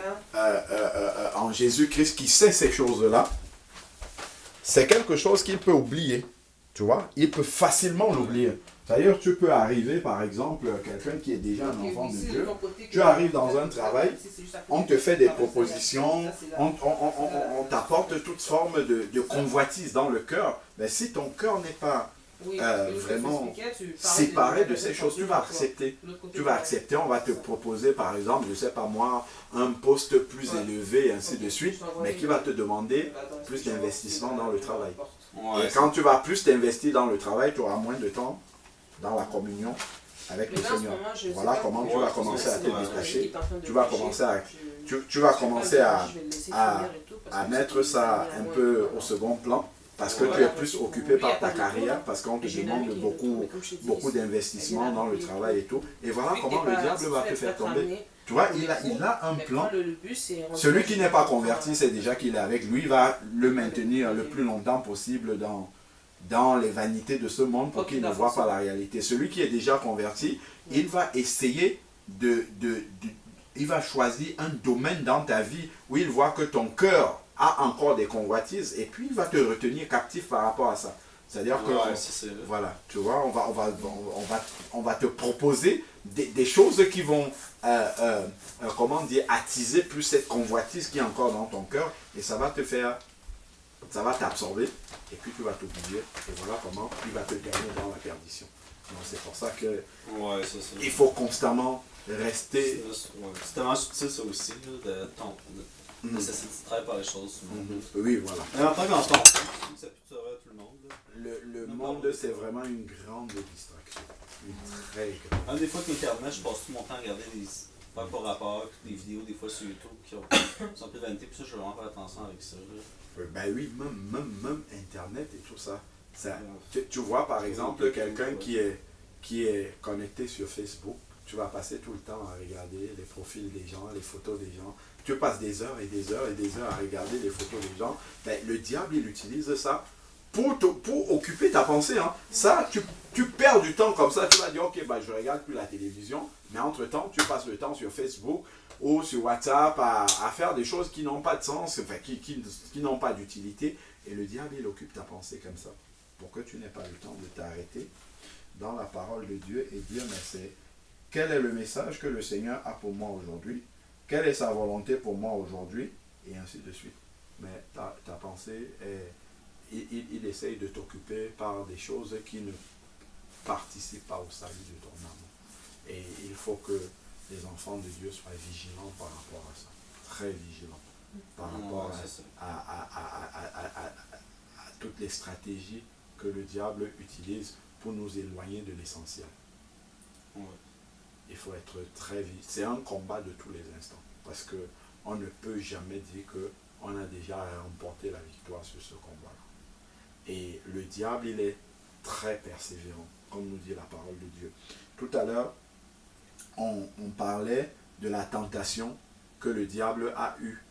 en Jésus-Christ, qui sait ces choses-là, c'est quelque chose qu'il peut oublier. Tu vois, il peut facilement l'oublier. D'ailleurs, tu peux arriver, par exemple, quelqu'un qui est déjà un enfant de Dieu, tu arrives dans un travail, on te fait des propositions, on t'apporte toutes formes de convoitises dans le cœur. Mais si ton cœur n'est pas vraiment séparé de ces choses, tu vas accepter. Tu vas accepter, on va te proposer, par exemple, je ne sais pas moi, un poste plus élevé, et ainsi de suite, mais qui va te demander plus d'investissement dans le travail. Et quand tu vas plus t'investir dans le travail, tu auras moins de temps dans la communion avec le Seigneur. Voilà comment tu vas commencer à te détacher. Tu vas commencer à mettre ça un peu au second plan, parce que tu es plus occupé par ta carrière, parce qu'on te demande beaucoup d'investissement dans le travail et tout. Et voilà comment le diable va te faire tomber. Tu vois, il a un plan. Celui qui n'est pas converti, c'est déjà qu'il est avec lui, il va le maintenir le plus longtemps possible dans les vanités de ce monde pour qu'il ne voit pas la réalité. Celui qui est déjà converti, il va essayer il va choisir un domaine dans ta vie où il voit que ton cœur a encore des convoitises, et puis il va te retenir captif par rapport à ça. C'est-à-dire que, voilà, tu vois, on va te proposer des choses qui vont, comment dire, attiser plus cette convoitise qui est encore dans ton cœur, et ça va t'absorber, et puis tu vas t'oublier, et voilà comment il va te gagner dans la perdition. Donc c'est pour ça que il faut constamment rester... C'est tellement subtil ça aussi, de cesser de distraire par les choses du monde. Oui, voilà. Mais en tant qu'enfant, ça peut servir à tout le monde. Le monde, c'est vraiment une grande distraction. Une très grande. Des fois qu'Internet, je passe tout mon temps à regarder des pas par rapport, des vidéos des fois sur YouTube qui sont plus vanité, puis ça, je vais vraiment faire attention avec ça. Ben oui, même Internet et tout ça. Tu vois par exemple quelqu'un qui est connecté sur Facebook, tu vas passer tout le temps à regarder les profils des gens, les photos des gens. Tu passes des heures et des heures et des heures à regarder les photos des gens. Ben, le diable, il utilise ça pour occuper ta pensée. Hein. Ça, tu perds du temps comme ça. Tu vas dire, ok, ben, je ne regarde plus la télévision. Mais entre-temps, tu passes le temps sur Facebook ou sur WhatsApp à faire des choses qui n'ont pas de sens, enfin, qui n'ont pas d'utilité. Et le diable, il occupe ta pensée comme ça. Pour que tu n'aies pas le temps de t'arrêter dans la parole de Dieu et dire, mais c'est quel est le message que le Seigneur a pour moi aujourd'hui? Quelle est sa volonté pour moi aujourd'hui? Et ainsi de suite. Mais ta pensée, il essaye de t'occuper par des choses qui ne participent pas au salut de ton âme. Et il faut que les enfants de Dieu soient vigilants par rapport à ça. Très vigilants. Par rapport à toutes les stratégies que le diable utilise pour nous éloigner de l'essentiel. Ouais. Il faut être très vite. C'est un combat de tous les instants. Parce qu'on ne peut jamais dire qu'on a déjà remporté la victoire sur ce combat-là. Et le diable, il est très persévérant, comme nous dit la parole de Dieu. Tout à l'heure, on parlait de la tentation que le diable a eue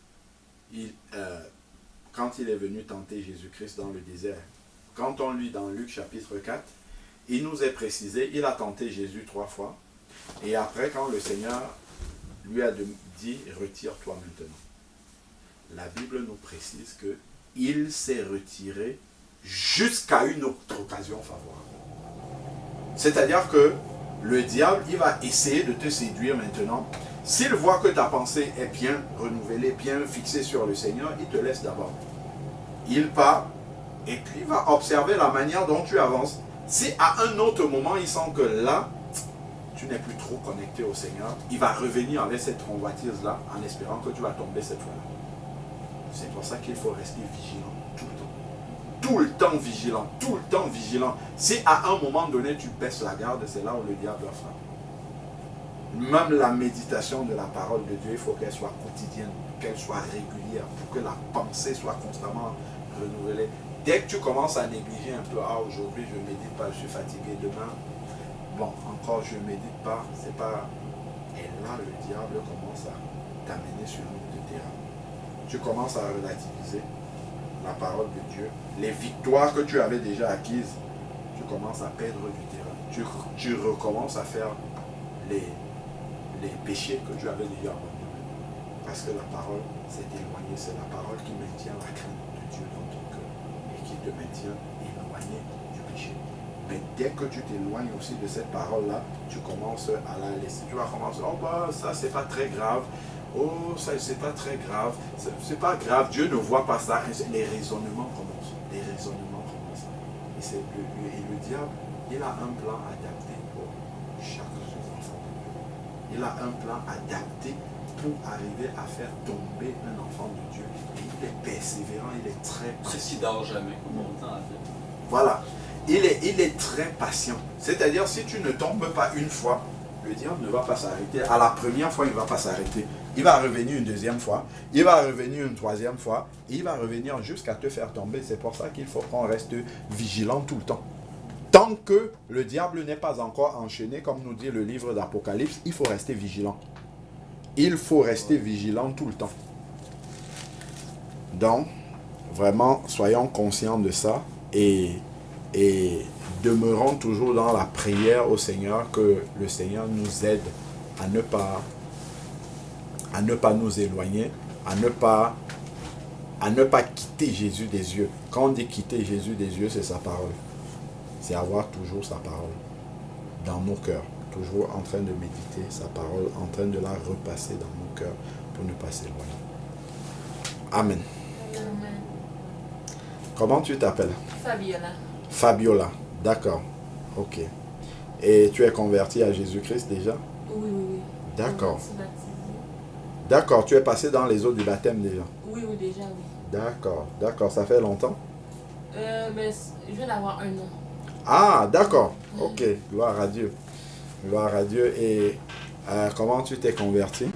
quand il est venu tenter Jésus-Christ dans le désert. Quand on lit dans Luc chapitre 4, il nous est précisé, il a tenté Jésus 3 fois. Et après, quand le Seigneur lui a dit, retire-toi maintenant. La Bible nous précise que il s'est retiré jusqu'à une autre occasion favorable. C'est-à-dire que le diable, il va essayer de te séduire maintenant. S'il voit que ta pensée est bien renouvelée, bien fixée sur le Seigneur, il te laisse d'abord. Il part et puis il va observer la manière dont tu avances. Si à un autre moment, il sent que là, tu n'es plus trop connecté au Seigneur, il va revenir avec cette convoitise-là en espérant que tu vas tomber cette fois-là. C'est pour ça qu'il faut rester vigilant tout le temps. Tout le temps vigilant, tout le temps vigilant. Si à un moment donné, tu baisses la garde, c'est là où le diable va frapper. Même la méditation de la parole de Dieu, il faut qu'elle soit quotidienne, qu'elle soit régulière, pour que la pensée soit constamment renouvelée. Dès que tu commences à négliger un peu, ah aujourd'hui je ne médite pas, je suis fatigué, demain, bon, encore je ne médite pas, c'est pas... Et là, le diable commence à t'amener sur un autre terrain. Tu commences à relativiser la parole de Dieu. Les victoires que tu avais déjà acquises, tu commences à perdre du terrain. Tu recommences à faire les péchés que tu avais déjà abandonnés. Parce que la parole s'est éloignée. C'est la parole qui maintient la crainte de Dieu dans ton cœur et qui te maintient éloigné du péché. Mais dès que tu t'éloignes aussi de cette parole-là, tu commences à la laisser. Tu vas commencer, oh bah ça c'est pas très grave. Oh, ça c'est pas très grave. C'est pas grave. Dieu ne voit pas ça. Les raisonnements commencent. Les raisonnements commencent. Et le diable, il a un plan adapté pour chaque enfant. Il a un plan adapté pour arriver à faire tomber un enfant de Dieu. Et il est persévérant, il est très patient. C'est qui dort jamais, comme on dit en fait. Voilà. Il est très patient. C'est-à-dire, si tu ne tombes pas une fois, le diable ne va pas s'arrêter. À la première fois, il ne va pas s'arrêter. Il va revenir une deuxième fois. Il va revenir une troisième fois. Il va revenir jusqu'à te faire tomber. C'est pour ça qu'il faut qu'on reste vigilant tout le temps. Tant que le diable n'est pas encore enchaîné, comme nous dit le livre d'Apocalypse, il faut rester vigilant. Il faut rester vigilant tout le temps. Donc, vraiment, soyons conscients de ça et demeurons toujours dans la prière au Seigneur, que le Seigneur nous aide à ne pas nous éloigner, à ne pas quitter Jésus des yeux. Quand on dit quitter Jésus des yeux, c'est sa parole. C'est avoir toujours sa parole dans nos cœurs. Toujours en train de méditer sa parole, en train de la repasser dans nos cœurs pour ne pas s'éloigner. Amen. Amen. Comment tu t'appelles? Fabiola. Fabiola. D'accord. Ok. Et tu es converti à Jésus-Christ déjà? Oui. D'accord. Je suis baptisée. D'accord. Tu es passé dans les eaux du baptême déjà? Oui, déjà, oui. D'accord. Ça fait longtemps? Mais je viens d'avoir 1 an. Ah, d'accord. Ok. Gloire à Dieu. Et comment tu t'es converti?